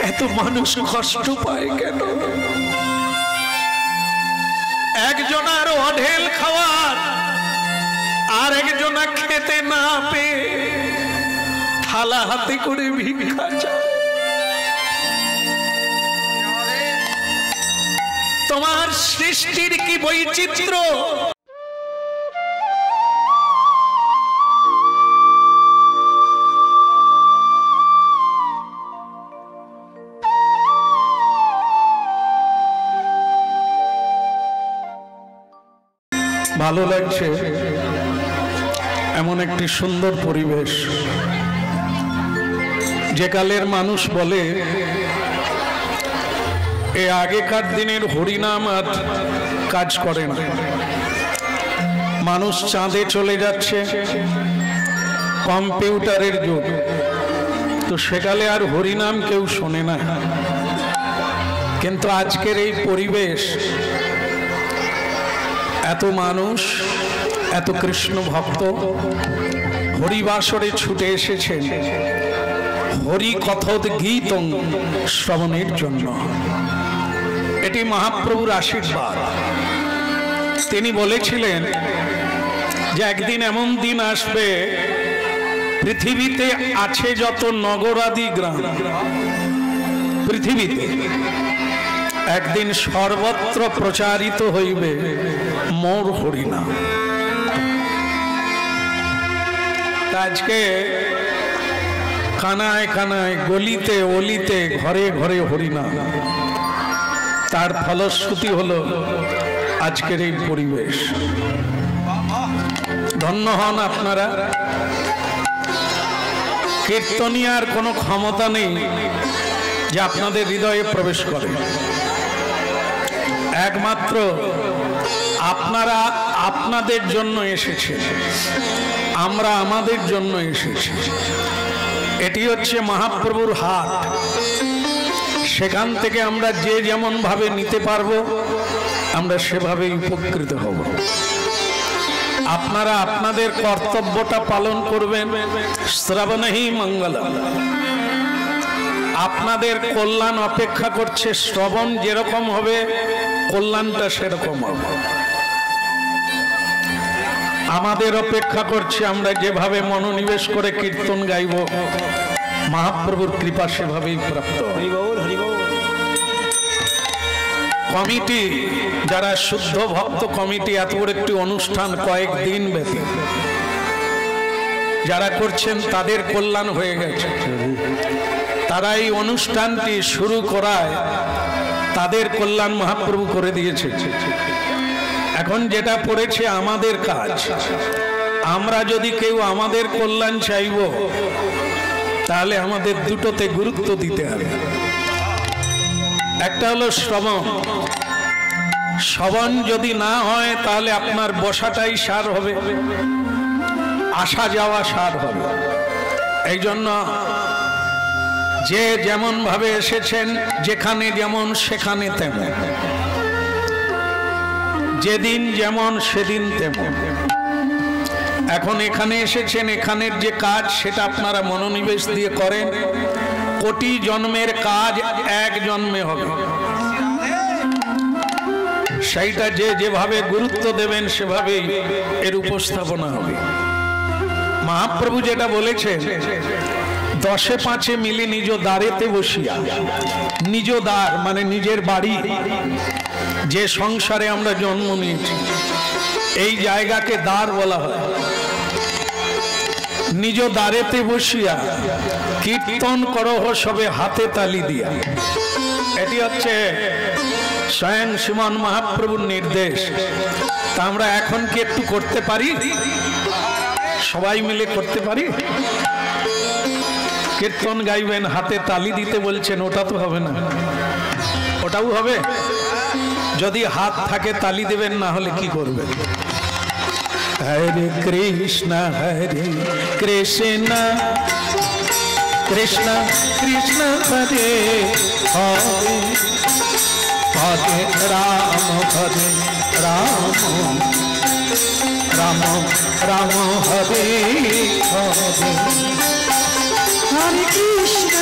এত মানুষ কষ্ট পায় কেন? একজনার অঢেল খাওয়ার আর একজনা খেতে না পেয়ে থালা হাতে করে ভিক্ষা চায়। তোমার সৃষ্টির কি বৈচিত্র্য! ভালো লাগছে এমন একটি সুন্দর পরিবেশ, যে কালের মানুষ বলে এ আগেকার দিনের হরিনাম আর কাজ করে না। মানুষ চাঁদে চলে যাচ্ছে, কম্পিউটারের যুগ, তো সেকালে আর হরিনাম কেউ শোনে না। কিন্তু আজকের এই পরিবেশ, এত মানুষ, এত কৃষ্ণ ভক্ত হরিবাসরে ছুটে এসেছেন হরি কথোৎ গীতং শ্রবণের জন্য। এটি মহাপ্রভুর আশীর্বাদ। তিনি বলেছিলেন যে একদিন এমন দিন আসবে, পৃথিবীতে আছে যত নগরাদি গ্রাম, পৃথিবীতে একদিন সর্বত্র প্রচারিত হইবে মোর হরিনাম। আজকে কানায় কানায়, গলিতে অলিতে, ঘরে ঘরে হরিনাম। তার ফলশ্রুতি হলো আজকের এই পরিবেশ। ধন্য হন আপনারা। কীর্তনিয়ার কোনো ক্ষমতা নেই যে আপনাদের হৃদয়ে প্রবেশ করে। একমাত্র আপনারা আপনাদের জন্য এসেছেন, আমরা আমাদের জন্য এসেছি। এটি হচ্ছে মহাপ্রভুর হাত। সেখান থেকে আমরা যে যেমন ভাবে নিতে পারবো, আমরা সেভাবেই উপকৃত হব। আপনারা আপনাদের কর্তব্যটা পালন করবেন। শ্রবণেহি মঙ্গলম। আপনাদের কল্যাণ অপেক্ষা করছে। শ্রবণ যেরকম হবে, কল্যাণটা সেরকম হবে। আমাদের অপেক্ষা করছে আমরা যেভাবে মনোনিবেশ করে কীর্তন গাইব, মহাপ্রভুর কৃপা সেভাবেই প্রাপ্ত। কমিটি, যারা শুদ্ধ ভক্ত কমিটি, এত বড় একটি অনুষ্ঠান কয়েকদিন ব্যাপী যারা করছেন, তাদের কল্যাণ হয়ে গেছে। তারা এই অনুষ্ঠানটি শুরু করায় তাদের কল্যাণ মহাপ্রভু করে দিয়েছে। এখন যেটা পড়েছে আমাদের কাজ, আমরা যদি কেউ আমাদের কল্যাণ চাইব, তাহলে আমাদের দুটোতে গুরুত্ব দিতে হবে। একটা হলো শ্রবণ। শ্রবণ যদি না হয়, তাহলে আপনার বসাটাই সার হবে, আসা যাওয়া সার হবে। এই জন্য যে যেমন ভাবে এসেছেন, যেখানে যেমন সেখানে তেমন, যেদিন যেমন সেদিন তেমন। এখন এখানে এসেছেন, এখানের যে কাজ সেটা আপনারা মনোনিবেশ দিয়ে করেন। কোটি জন্মের কাজ এক জন্মে হবে। সেইটা যে যেভাবে গুরুত্ব দেবেন, সেভাবেই এর উপস্থাপনা হবে। মহাপ্রভু যেটা বলেছেন, 10-5 মিলে নিজ দ্বারেতে বসিয়া, নিজ দ্বার মানে নিজের বাড়ি, যে সংসারে আমরা জন্ম নিয়েছি, এই জায়গাকে দ্বার বলা হয়। নিজ দ্বারেতে বসিয়া কীর্তন করহ সবে হাতে তালি দিয়া। এটি হচ্ছে স্বয়ং শ্রীমান মহাপ্রভুর নির্দেশ। তা আমরা এখন কি একটু করতে পারি? সবাই মিলে করতে পারি? কীর্তন গাইবেন, হাতে তালি দিতে বলছেন, ওটা তো হবে না। ওটাও হবে? যদি হাত থাকে তালি দেবেন, না হলে কি করবেন? হরে কৃষ্ণ হরে কৃষ্ণ কৃষ্ণ কৃষ্ণ হরে হরে হরে রাম হরে রাম রাম রাম হরে হরে। হরে Krishna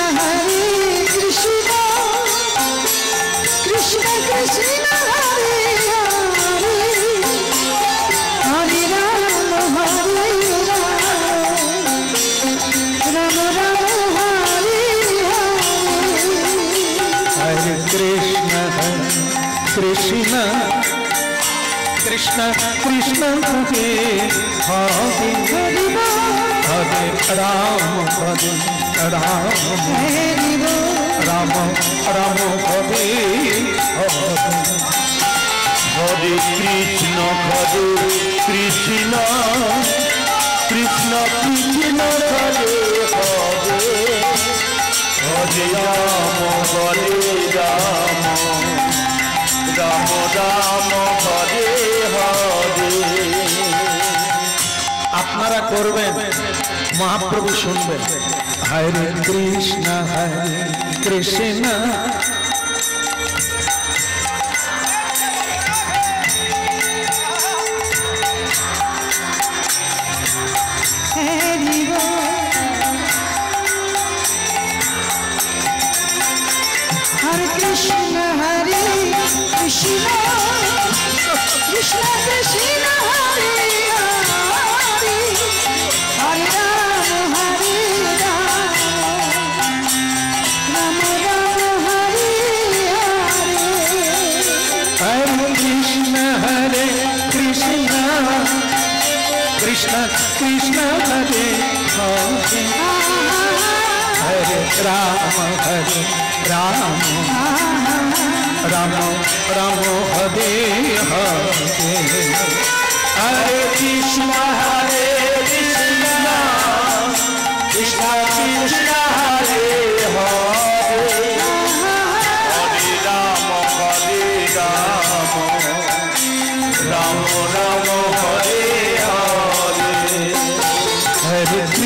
Krishna Krishna Krishna Krishna Hare Hare Hare Ram Hare Ram Ram Ram Hare Hare Hare Krishna Krishna Krishna Krishna Hare Hare Hare Ram Ram Ram Hare Hare। আপনারা করবেন, মহাপ্রভু শুনবেন। হরে Krishna Krishna Hare Krishna Krishna Krishna Krishna Hare Hare Hare Ram Ram Ram Hare Hare Hare Krishna Krishna Krishna Krishna Hare Hare Hare Ram Ram Ram Hare Hare Hare Krishna Krishna Krishna Krishna Hare Hare Hare Ram Ram Ram Hare Hare Hare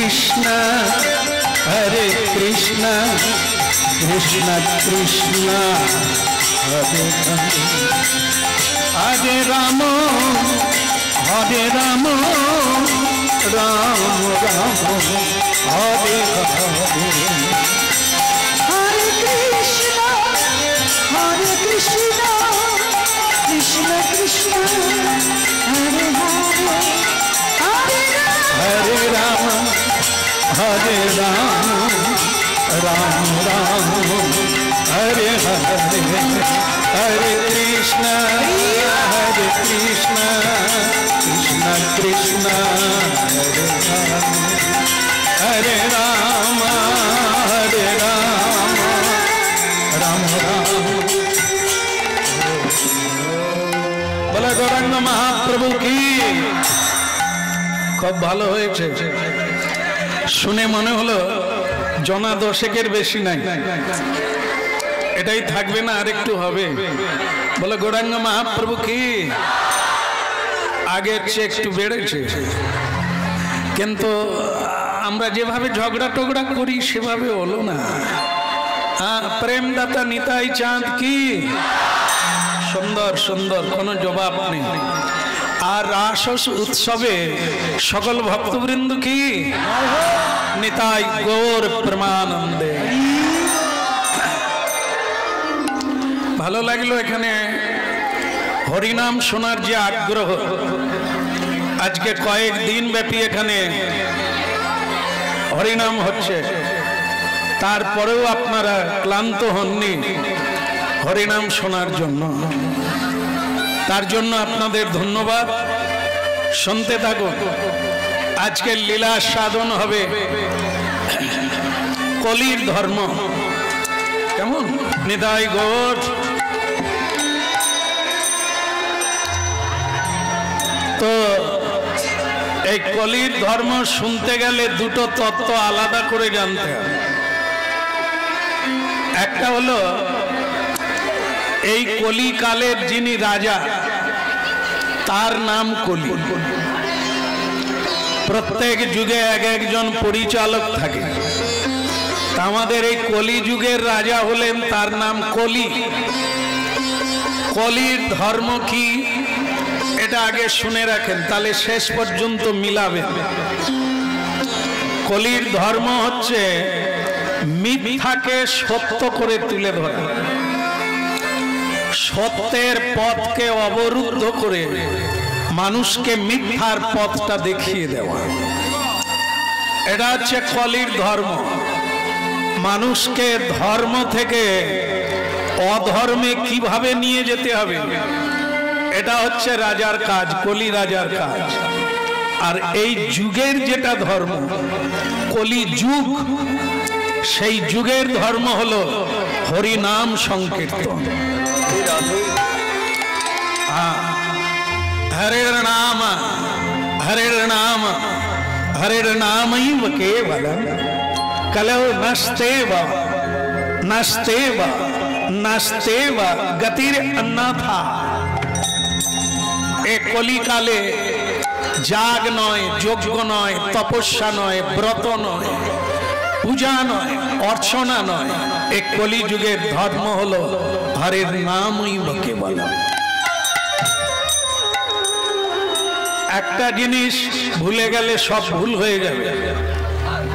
Krishna Krishna Krishna Krishna Hare Hare Hare Ram Ram Ram Hare Hare Hare Krishna Krishna Krishna Hare Hare Hare Ram Ram Ram Hare Hare Hare Krishna Krishna Krishna Hare Hare Hare Ram Ram Ram বলে গৌরাঙ্গ মহাপ্রভু কি। খুব ভালো হয়েছে, শুনে মনে হলো জনা দশেকের বেশি নাই, এটাই থাকবে না আর একটু হবে। বলে গৌরাঙ্গ মহাপ্রভু কি আগের চেয়ে একটু বেড়েছে, কিন্তু আমরা যেভাবে ঝগড়া টগড়া করি সেভাবে হলো না। প্রেমদাতা নিতাই চাঁদ কি সুন্দর সুন্দর, কোনো জবাব নেই। আর রাস উৎসবে সকল ভক্তবৃন্দ কি নিতাই গৌর প্রেমানন্দে। ভালো লাগলো এখানে হরিনাম শোনার যে আগ্রহ, আজকে কয়েকদিন ব্যাপী এখানে হরিনাম হচ্ছে, তারপরেও আপনারা ক্লান্ত হননি হরিনাম শোনার জন্য। তার জন্য আপনাদের ধন্যবাদ। শুনতে থাকুন, আজকের লীলা সাধন হবে কলির ধর্ম। কেমন নিতাই গৌর। তো এই কলির ধর্ম শুনতে গেলে দুটো তত্ত্ব আলাদা করে জানতে হবে। একটা হলো এই কলিকালের যিনি রাজা তার নাম কলি। প্রত্যেক যুগে এক একজন পরিচালক থাকে, আমাদের এই কলি যুগের রাজা হলেন, তার নাম কলি। কলির ধর্ম কি এটা আগে শুনে রাখেন, তাহলে শেষ পর্যন্ত মিলাবেন। কলির ধর্ম হচ্ছে মিথ্যাকে সত্য করে তুলে ধরা, সত্যের পথকে অবরুদ্ধ করে মানুষকে মিথ্যার পথটা দেখিয়ে দেওয়া, এটা হচ্ছে কলির ধর্ম। মানুষকে ধর্ম থেকে অধর্মে কিভাবে নিয়ে যেতে হবে, এটা হচ্ছে রাজার কাজ, কলি রাজার কাজ। আর এই যুগের যেটা ধর্ম, কলি যুগ, সেই যুগের ধর্ম হলো হরিনাম সংকীর্তন। হরের নাম, হরের নাম, হরের নামৈব কেবলম কলৌ নস্তেব নস্তেব নস্তেব গতির অন্যথা। এ কলিকালে যাগ নয়, যজ্ঞ নয়, তপস্যা নয়, ব্রত নয়, পূজা নয়, অর্চনা নয়, এ কলিযুগের ধর্ম হলো হরের নামৈব কেবলম। একটা জিনিস ভুলে গেলে সব ভুল হয়ে যাবে,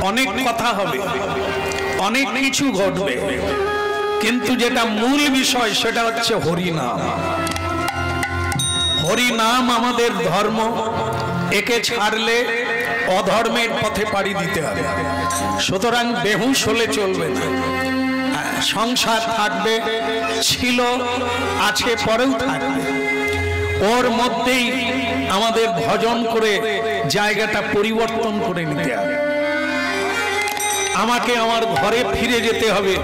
অনেক কথা হবে, অনেক কিছু ঘটবে, কিন্তু যেটা মূল বিষয় সেটা হচ্ছে হরিনাম। হরিনাম আমাদের ধর্ম, একে ছাড়লে অধর্মের পথে পাড়ি দিতে হবে। সুতরাং বেহুশ হলে চলবে না। সংসার থাকবে, ছিল, আছে, পরেও থাকবে, ওর মধ্যেই আমাদের ভজন করে জায়গাটা পরিবর্তন করে নিতে হবে। আমাকে আমার ঘরে ফিরে যেতে হবে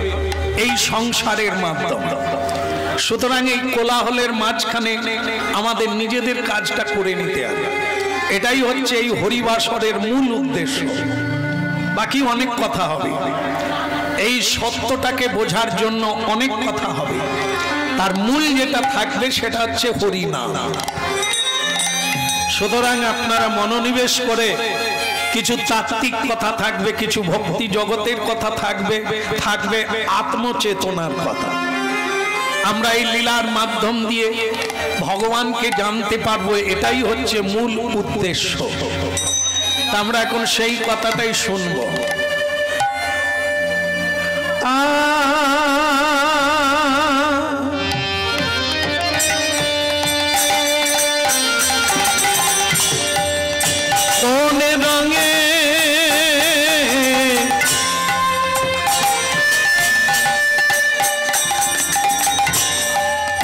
এই সংসারের মাধ্যমে। সুতরাং এই কোলাহলের মাঝখানে আমাদের নিজেদের কাজটা করে নিতে হবে। এটাই হচ্ছে এই হরিবাসরের মূল উদ্দেশ্য। বাকি অনেক কথা হবে, এই সত্যটাকে বোঝার জন্য অনেক কথা হবে, তার মূল যেটা থাকবে সেটা হচ্ছে হরিনাম। সুতরাং আপনারা মনোনিবেশ করে, কিছু তাত্ত্বিক কথা থাকবে, কিছু ভক্তি জগতের কথা থাকবে, থাকবে আত্মচেতনার কথা। আমরা এই লীলার মাধ্যম দিয়ে ভগবানকে জানতে পারবো, এটাই হচ্ছে মূল উদ্দেশ্য। তা আমরা এখন সেই কথাটাই শুনবো। কোন রঙে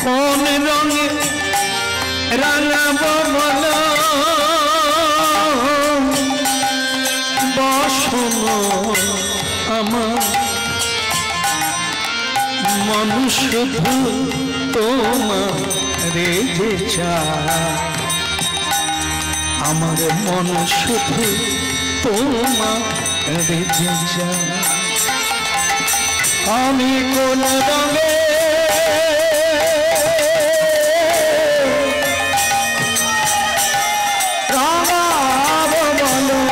কোন রঙে রাঙাবো বলো বসন আমার মানুষ তোমারে যে চায়, আমার মন শুধু তোমারে যে চায়। আমি কোন রঙে রাঙাবো বলো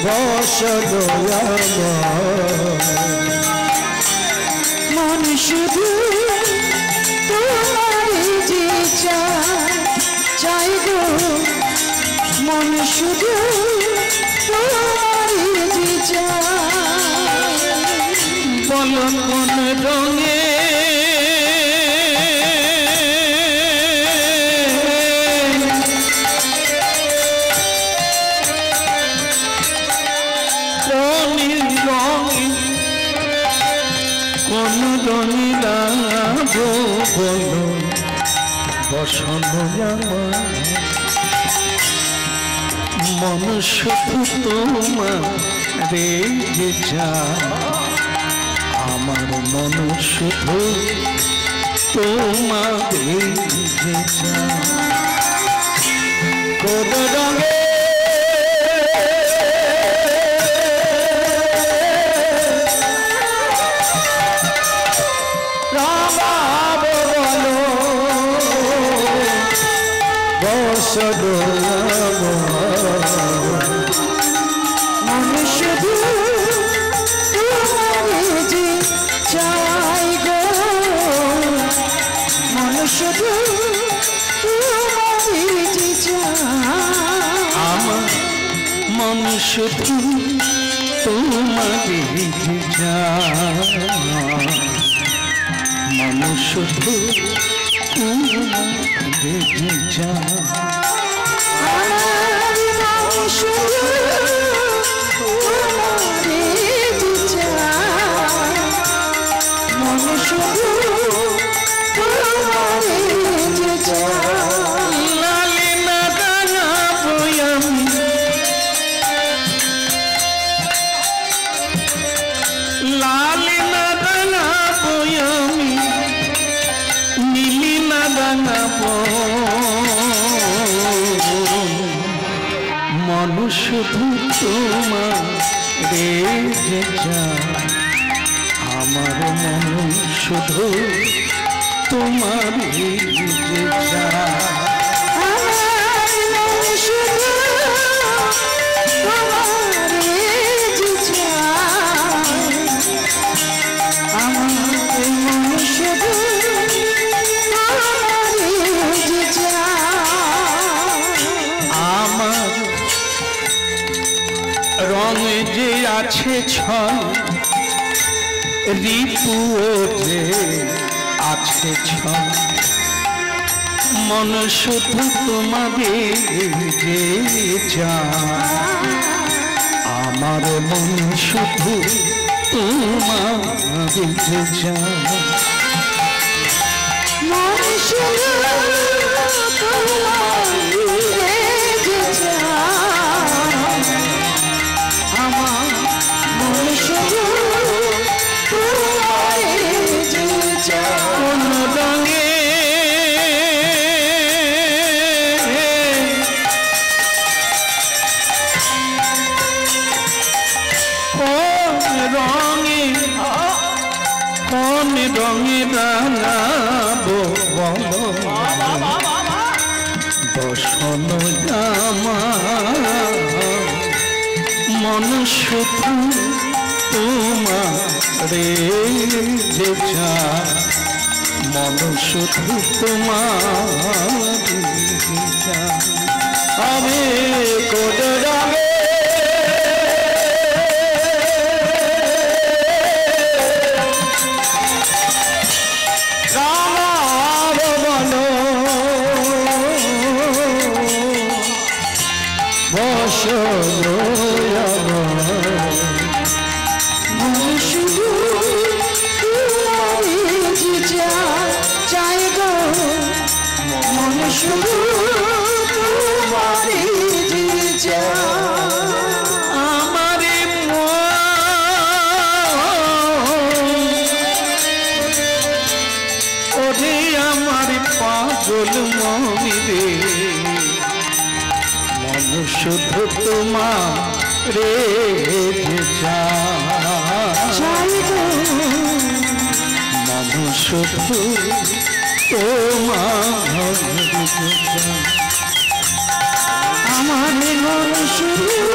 বসন মন শুধু তোমারই যে চাই গো, মন শুধু তোমারই যে চাই। বলো কোন রঙে কোন রঙে রাঙাবো বলো বসন আমার মন শুধু তোমারে যে চায়, আমার মন শুধু তোমারে যে চায়। কোন রঙে রাঙাবো বলো বসন মন শুধু তোমারই যে চাই গো, মন শুধু তোমারই যে চাই। আমার মন শুধু তোমারে যে চায়, মন শুধু দেখে যায় শুধু তোমার রেজে যায় আমার মন শুধু তোমার রেজে যায় রঙে যে আছে ছল রিপু যে আছে ছল মন শুধু তোমাদের যে যায় আমার মন শুধু তোমাদের যে যায় মন শুধু রঙে রাঙাবো বলো বসন আমার মন শুধু তোমারে যে যায় মন শুধু তোমারে যায় আমি কোন রঙে শুধু তোমার রেজে যায় মন শুধু তোমার আমার মন শুধু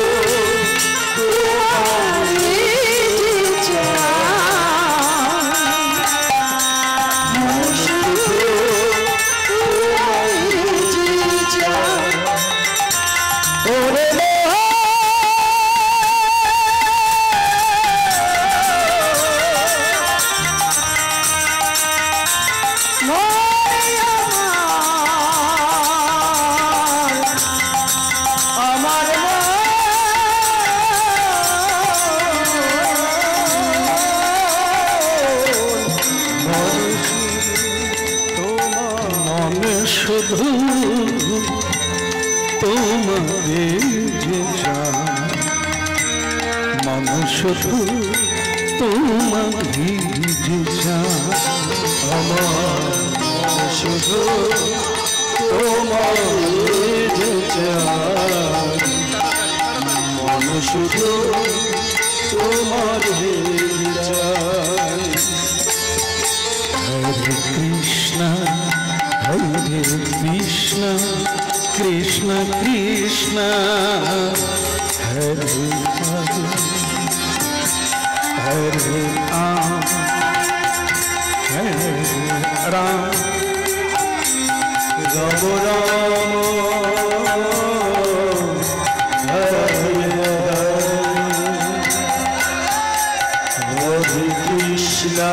শুধু তোমারে যে যায় মন শুধু তোমারে যে যায় আমার শুধু তোমারে যে যায় মন শুধু তোমারে যায় হরে Krishna Hare Krishna, Krishna Krishna, Hare Hare, Hare Ram, Hare Ram, Ram Ram, Hare Hare, Hare Krishna.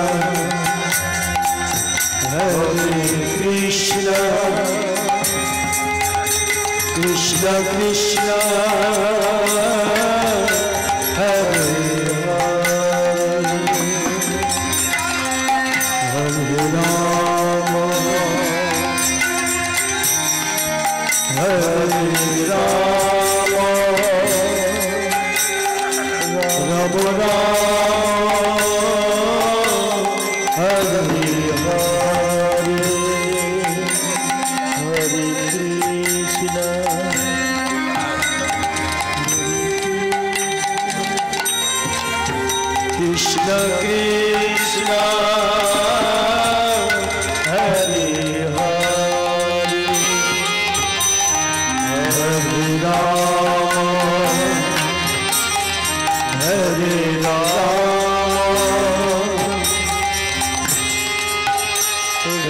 Hare Krishna Krishna Krishna Hare Hare Hare Rama Hare Rama Rama Rama Hare Hare Hare Krishna Krishna Krishna Hare Hare Hare Rama Hare Rama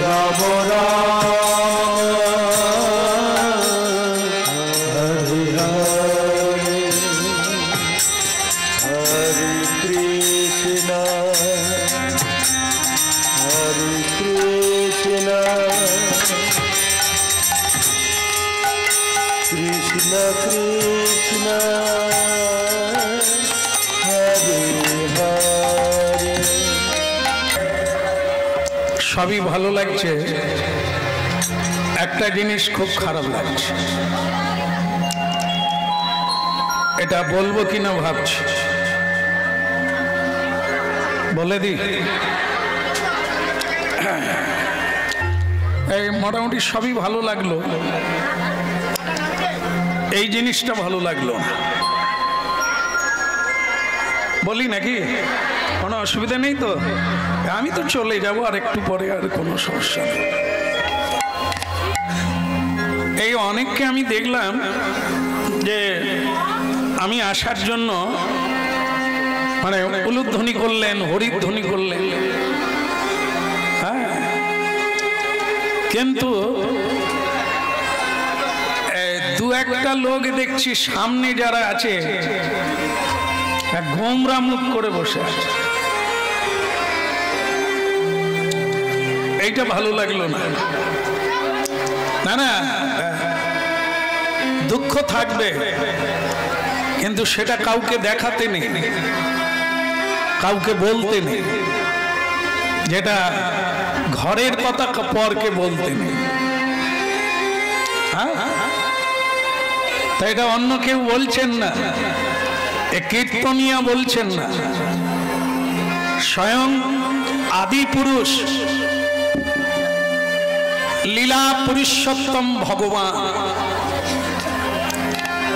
Rama Rama Hare Hare Hare Krishna Hare Krishna Krishna Krishna Hare Hare সবই ভালো লাগছে, একটা জিনিস খুব খারাপ লাগছে। এটা বলবো কিনা ভাবছি, বলে দি। এই মোটামুটি সবই ভালো লাগলো, এই জিনিসটা ভালো লাগলো না। বলি নাকি? কোনো অসুবিধা নেই তো? আমি তো চলে যাব আর একটু পরে, আর কোনো সমস্যা নেই। এই অনেককে আমি দেখলাম যে আমি আসার জন্য মানে উলুধ্বনি করলেন, হরিধ্বনি করলেন, হ্যাঁ, কিন্তু দু একটা লোক দেখছি সামনে যারা আছে গোমরা মুখ করে বসে আছে। এইটা ভালো লাগলো না। না না, দুঃখ থাকবে, কিন্তু সেটা কাউকে দেখাতে নেই, কাউকে বলতে নেই, যেটা ঘরের কথা পরকে বলতে নেই। হ্যাঁ, তাই এটা অন্য কেউ বলছেন না, এ কীর্তনিয়া বলছেন না, স্বয়ং আদি পুরুষ লীলা পুরুষোত্তম ভগবান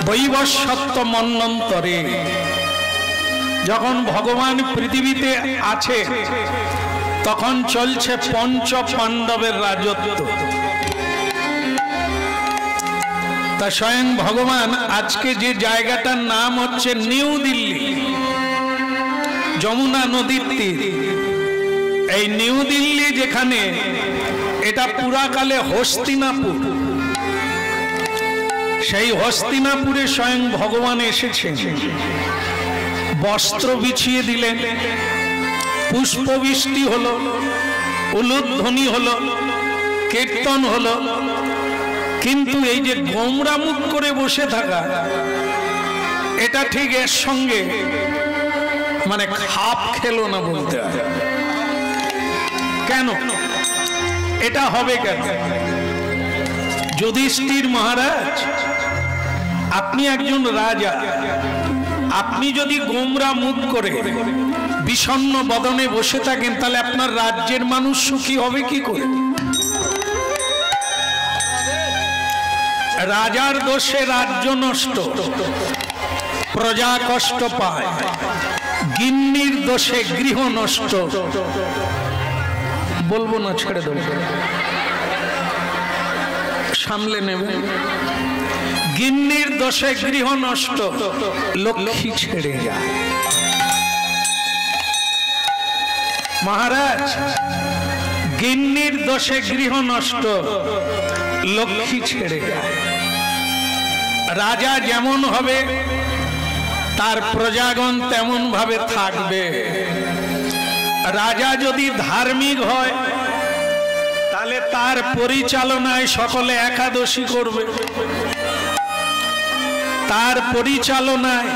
বৈবস্বত্ব মন্বন্তরে যখন ভগবান পৃথিবীতে আছে, তখন চলছে পঞ্চ পাণ্ডবের রাজত্ব। তা স্বয়ং ভগবান আজকে যে জায়গাটার নাম হচ্ছে নিউ দিল্লি, যমুনা নদীর তীর, এই নিউ দিল্লি যেখানে, এটা পুরাকালে হস্তিনাপুর। সেই হস্তিনাপুরে স্বয়ং ভগবান এসেছেন, বস্ত্র বিছিয়ে দিলেন, পুষ্পবৃষ্টি হলো, উলুধ্বনি হলো, কীর্তন হলো, কিন্তু এই যে গোমরা মুখ করে বসে থাকা, এটা ঠিক এর সঙ্গে মানে খাপ খেলো না বলতে হয়। কেন এটা হবে? কেন? যুধিষ্ঠির মহারাজ, আপনি একজন রাজা, আপনি যদি গোমরা মুখ করে বিষণ্ণ বদনে বসে থাকেন, তাহলে আপনার রাজ্যের মানুষ সুখী হবে কি করে? রাজার দোষে রাজ্য নষ্ট, প্রজা কষ্ট পায়, গিন্নির দোষে গৃহ নষ্ট। বলবো না, ছেড়ে দেবো, সামলে নেবে। গিন্নির দোষে গৃহ নষ্ট, লক্ষ্মী ছেড়ে যায়। মহারাজ, গিন্নির দোষে গৃহ নষ্ট, লক্ষ্মী ছেড়ে যায়। রাজা যেমন হবে, তার প্রজাগণ তেমন ভাবে থাকবে। রাজা যদি ধার্মিক হয়, তাহলে তার পরিচালনায় সকলে একাদশী করবে, তার পরিচালনায়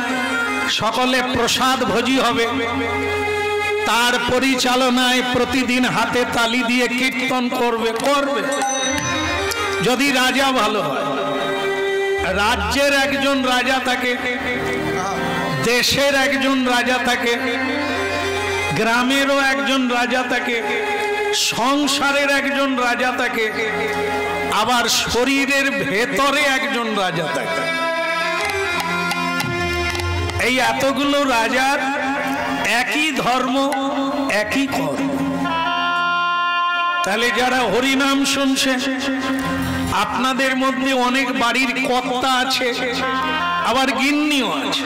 সকলে প্রসাদ ভোজি হবে, তার পরিচালনায় প্রতিদিন হাতে তালি দিয়ে কীর্তন করবে। যদি রাজা ভালো হয়, রাজ্যের একজন রাজা থাকে, দেশের একজন রাজা থাকে, গ্রামেরও একজন রাজা থাকে, সংসারের একজন রাজা থাকে, আবার শরীরের ভেতরে একজন রাজা থাকে। এই এতগুলো রাজার একই ধর্ম, একই কর্ম। তাহলে যারা হরিনাম শুনছে, আপনাদের মধ্যে অনেক বাড়ির কর্তা আছে, আবার গিন্নিও আছে।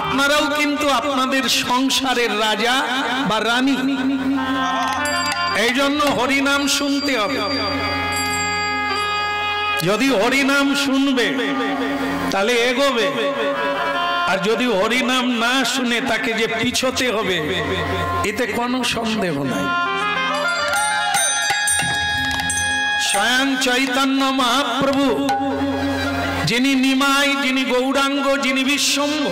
আপনারাও কিন্তু আপনাদের সংসারের রাজা বা রানী। এই জন্য হরিনাম শুনতে হবে। যদি হরিনাম শুনবে তাহলে এগোবে, আর যদি হরিনাম না শুনে তাকে যে পিছোতে হবে, এতে কোনো সন্দেহ নাই। স্বয়ং চৈতন্য মহাপ্রভু, যিনি নিমাই, যিনি গৌরাঙ্গ, যিনি বিশ্বম্ভ,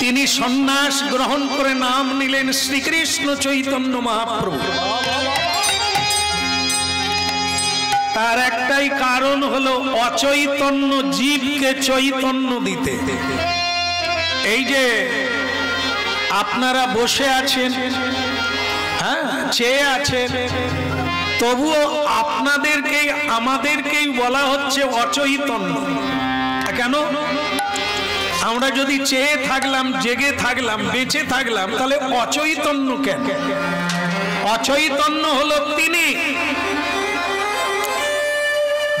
তিনি সন্ন্যাস গ্রহণ করে নাম নিলেন শ্রীকৃষ্ণ চৈতন্য মহাপ্রভু। তার একটাই কারণ হলো অচৈতন্য জীবকে চৈতন্য দিতে। এই যে আপনারা বসে আছেন, হ্যাঁ, চেয়ে আছেন, তবুও আপনাদেরকেই আমাদেরকেই বলা হচ্ছে অচৈতন্য। কেন? আমরা যদি চেয়ে থাকলাম, জেগে থাকলাম, বেঁচে থাকলাম, তাহলে অচৈতন্য কেন? অচৈতন্য হলো তিনি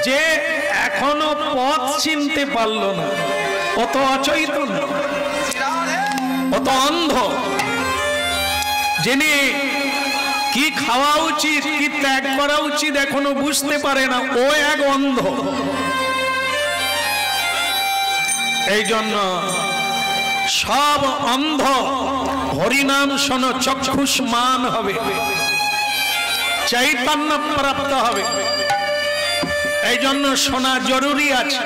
যে এখনো পথ চিনতে পারল না, অত অচৈতন্য, অত অন্ধ। যিনি কি খাওয়া উচিত, কি ত্যাগ করা উচিত এখনো বুঝতে পারে না, ও এক অন্ধ। এই জন্য সব অন্ধ হরিনাম শোনো, চক্ষুষ্মান হবে, চৈতন্য প্রাপ্ত হবে। এই জন্য শোনা জরুরি আছে।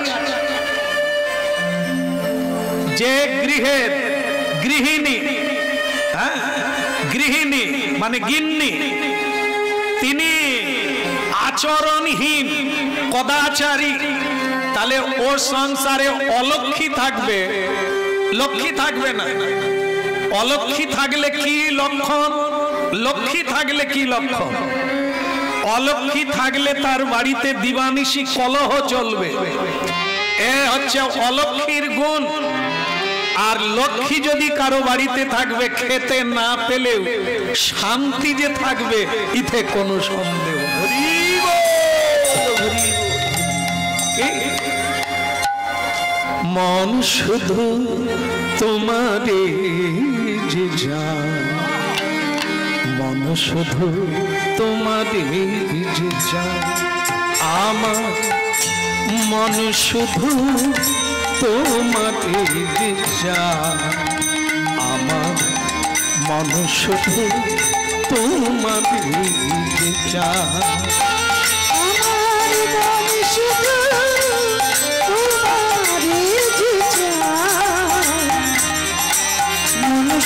যে গৃহের গৃহিণী, হ্যাঁ, গৃহিণী মানে গিন্নি, তিনি আচরণহীন, কদাচারী, তাহলে ওর সংসারে অলক্ষী থাকবে, লক্ষ্মী থাকবে না। অলক্ষী থাকলে কি লক্ষণ? লক্ষ্মী থাকলে কি লক্ষণ? অলক্ষী থাকলে তার বাড়িতে দিবানিশি কলহ চলবে, এ হচ্ছে অলক্ষীর গুণ। আর লক্ষ্মী যদি কারো বাড়িতে থাকবে, খেতে না পেলেও শান্তি যে থাকবে, ইতে কোনো সন্দেহ। মন শুধু তোমারে যে যায়, মন শুধু তোমারে যে যায়, আমার মন শুধু তোমারে যে যায়, আমার মন শুধু তোমারে যে যায়,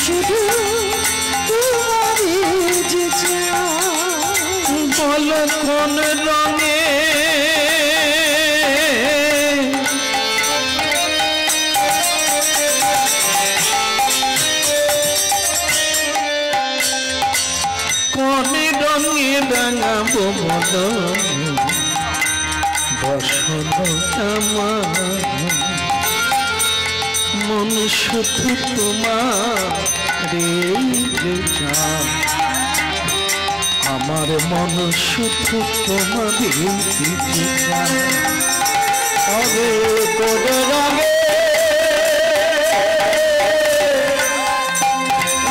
শুধু তোমারে যে চাই। বলো কোন রঙে কোন রঙে রাঙাবো বলো বসন আমার, মন শুধু তোমারে যে চায়, আমার মন শুধু তোমারে যে চায়। তবে কোন রঙে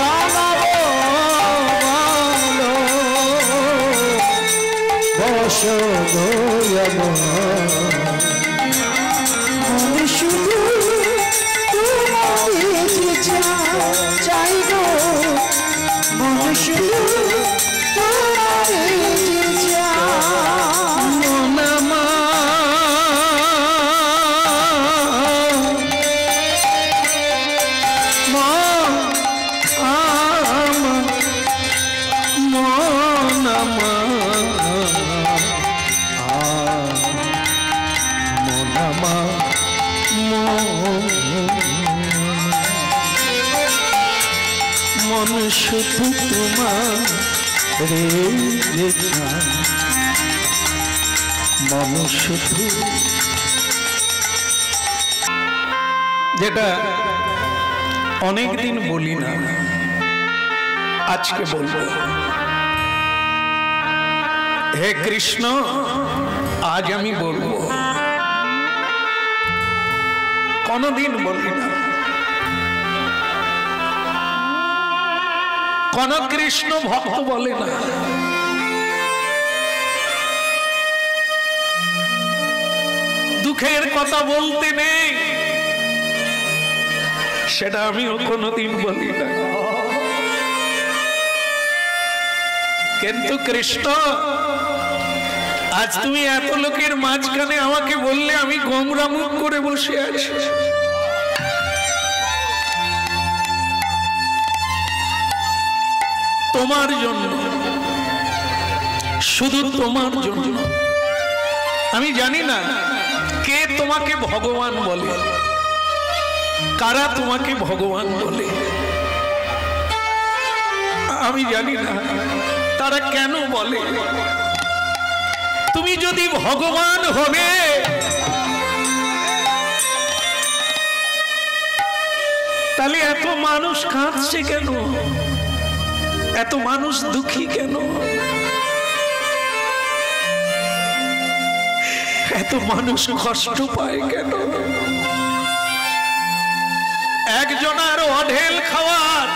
রাঙাবো বলো বসন আমার, শুধু তোমারে যে চাই গো, মন শুধু তোমারে যে চাই। তোমারে যে চায় মানুষ শুধু। যেটা অনেকদিন বলি না, আজকে বলবো। হে কৃষ্ণ, আজ আমি বলবো, কোনদিন বলি না। কোন কৃষ্ণ ভক্ত বলে না। দুঃখের কথা বলতে নেই, সেটা আমিও কোনদিন বলি না। কিন্তু কৃষ্ণ, আজ তুমি এত লোকের মাঝখানে আমাকে বললে আমি গোমরা মুখ করে বসে আছি। তোমার জন্য, শুধু তোমার জন্য। আমি জানি না কে তোমাকে ভগবান বলে, কারা তোমাকে ভগবান বলে। আমি জানি না তারা কেন বলে। তুমি যদি ভগবান হবে, তাহলে এত মানুষ কাঁদছে কেন? এত মানুষ দুঃখী কেন? এত মানুষ কষ্ট পায় কেন? একজনার অঢেল খাওয়ার,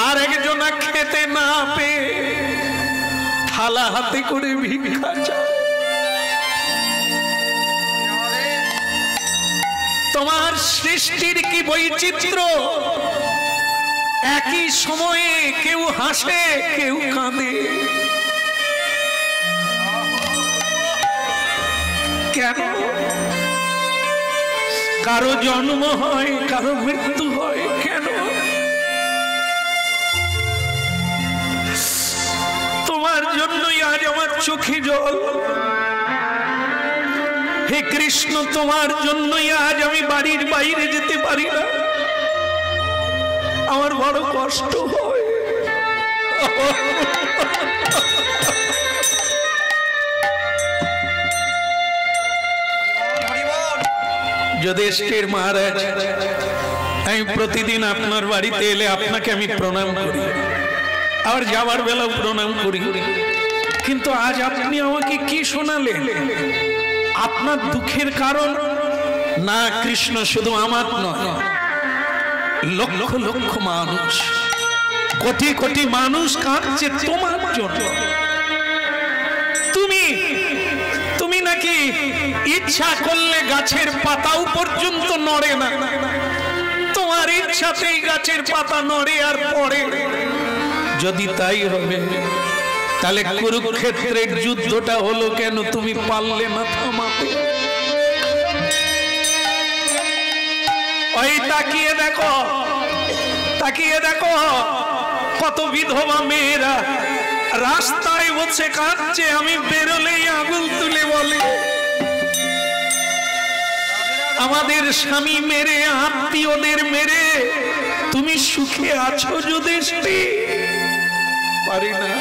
আর একজনা খেতে না পেয়ে থালা হাতে করে ভিক্ষা চায়। তোমার সৃষ্টির কি বৈচিত্র্য! একই সময়ে কেউ হাসে, কেউ কাঁদে। কেন? কারো জন্ম হয়, কারো মৃত্যু হয়। কেন? তোমার জন্যই আজ আমার চোখে জল। হে কৃষ্ণ, তোমার জন্যই আজ আমি বাড়ির বাইরে যেতে পারি না। আমার বড় কষ্ট হয়। যুধিষ্ঠির মহারাজ, আমি প্রতিদিন আপনার বাড়িতে এলে আপনাকে আমি প্রণাম করি, আবার যাবার বেলাও প্রণাম করি। কিন্তু আজ আপনি আমাকে কি শোনালেন? আপনার দুঃখের কারণ না কৃষ্ণ, শুধু আমার নয়, লক্ষ লক্ষ মানুষ, কোটি কোটি মানুষ কাঁদছে তোমার জন্য। তুমি নাকি ইচ্ছা করলে গাছের পাতাও পর্যন্ত নড়ে না। তোমার ইচ্ছাতেই গাছের পাতা নড়ে আর পড়ে। যদি তাই হবে, তাহলে কুরুক্ষেত্রের যুদ্ধটা হলো কেন? তুমি পারলে না থামাতে। ওই তাকিয়ে দেখো, তাকিয়ে দেখো, কত বিধবা মেয়েরা রাস্তায় বসে কাঁদছে। আমি বেরোলেই আগুন তুলে বলে, আমাদের স্বামী মেরে, আত্মীয়দের মেরে তুমি সুখে আছো যুধিষ্ঠির? পারি না,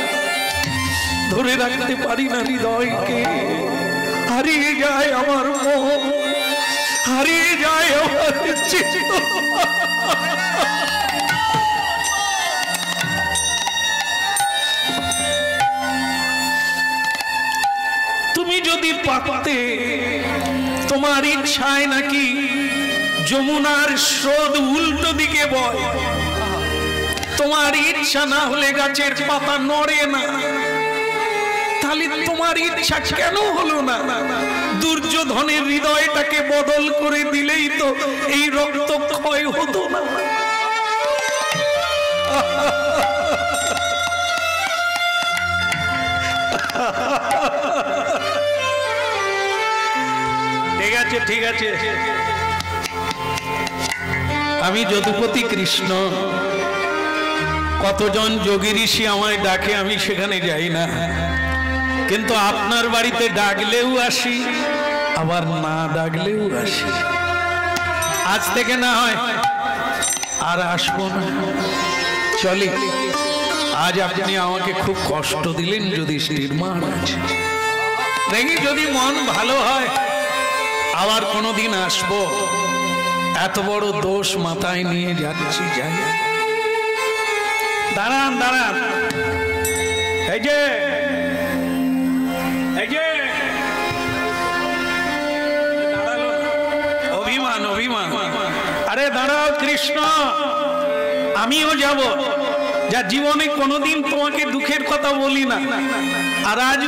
ধরে রাখতে পারি না হৃদয়কে। হারিয়ে যায় আমার মন, হারিয়ে যায় আমার চিত্ত। তুমি যদি পারতে, তোমার ইচ্ছায় নাকি যমুনার স্রোত উল্টো দিকে বয়। তোমার ইচ্ছা না হলে গাছের পাতা নড়ে না। তাহলে তোমার ইচ্ছা কেন হলো না? দুর্যোধনের হৃদয়টাকে বদল করে দিলেই তো এই রক্ত ক্ষয় হতো না। ঠিক আছে, ঠিক আছে, আমি যদুপতি কৃষ্ণ। কতজন যোগী ঋষি আমায় ডাকে, আমি সেখানে যাই না। কিন্তু আপনার বাড়িতে ডাকলেও আসি, আবার না ডাকলেও আসি। আজ থেকে না হয় আর আসবো না, চলে। আজ আপনি আমাকে খুব কষ্ট দিলেন যুধিষ্ঠির মহারাজ। দেখি যদি মন ভালো হয় আবার কোনোদিন আসবো। এত বড় দোষ মাথায় নিয়ে যাচ্ছি, যাই। দাঁড়ান দাঁড়ান, এই যে অভিমান অভিমান, আরে দাঁড়াও কৃষ্ণ, আমিও যাব। যা জীবনে কোনোদিন তোমাকে দুঃখের কথা বলি না, আর আজ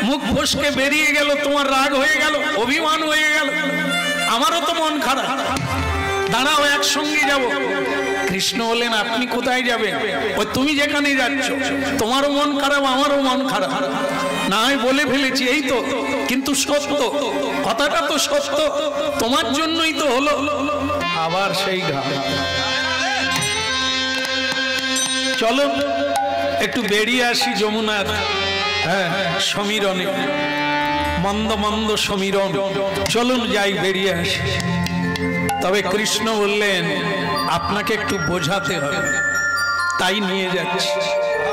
মুখ ফসকে বেরিয়ে গেল, তোমার রাগ হয়ে গেল, অভিমান হয়ে গেল, আমারও তো মন খারাপ। দাঁড়াও, একসঙ্গে যাব। কৃষ্ণ বললেন আপনি কোথায় যাবেন? ওই তুমি যেখানে যাচ্ছ, তোমারও মন খারাপ, আমারও মন খারাপ। না আমি বলে ফেলেছি, এই তো, কিন্তু সত্য, কথাটা তো সত্য, তোমার জন্যই তো হলো। আবার সেই ঘাম। চলো একটু বেরিয়ে আসি যমুনার সমীরণে, মন্দ মন্দ সমীরণ। চলুন যাই, বেরিয়ে আসি। তবে কৃষ্ণ বললেন আপনাকে একটু বোঝাতে হবে, তাই নিয়ে যাচ্ছি,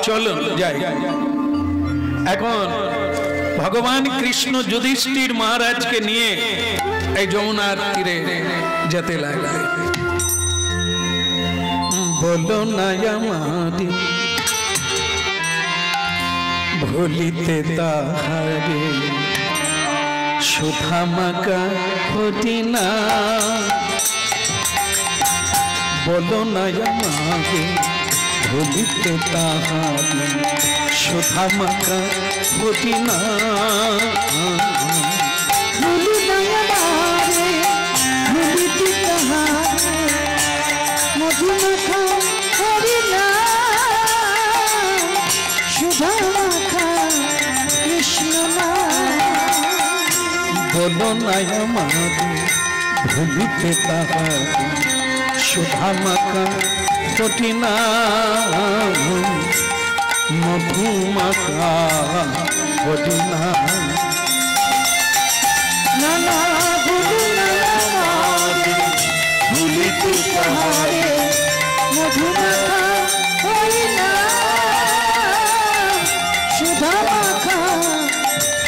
চলুন যাই। এখন ভগবান কৃষ্ণ যুধিষ্ঠির মহারাজকে নিয়ে এই যমুনার তীরে যেতে লাগলেন। বলো না আমারে ভুলিতে তাহারে, সুধামাকা হতি না। বলো না আমারে ভুলিতে তাহারে, সুধামাকা হতি না। মধুমাখা হরি নাম, সুধামাখা কৃষ্ণ নাম। বলো না আমারে ভুলিতে তাহারে, সুধামাখা হতি না। মধুমাখা হতি না। নানা বলো না আমারে ভুলিতে তাহারে, মধুমাখা হরি নাম, সুধামাখা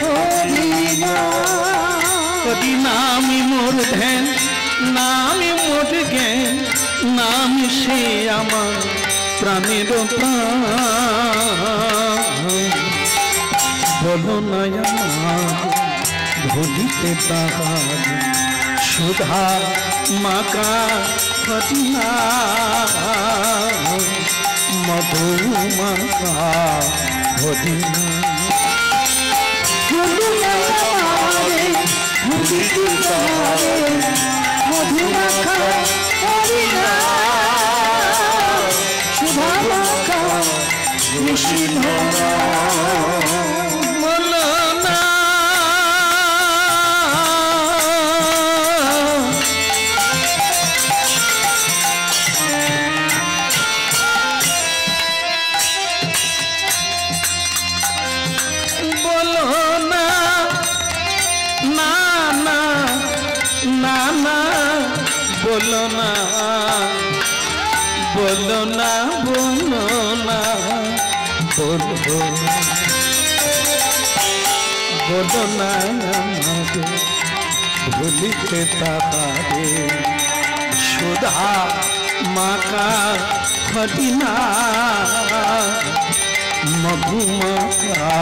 হরি নাম। নামি মোর ধ্যান, নামি মোর জ্ঞান, নাম সে আমার প্রাণের প্রাণ। বলো না আমার ভুলিতে তাহারে, সুধা মাকা হতি না। মধুমাখা হতি না। ভুলিতে তাহারে, মধুমাখা হরি নাম, সুধামাখা কৃষ্ণ নাম। বলো না বলো না, বলো না, বলো না, বলো বলো না আমাকে ভুলিতে তাহারে, সুধা মাকা হতি না। মধুমাখা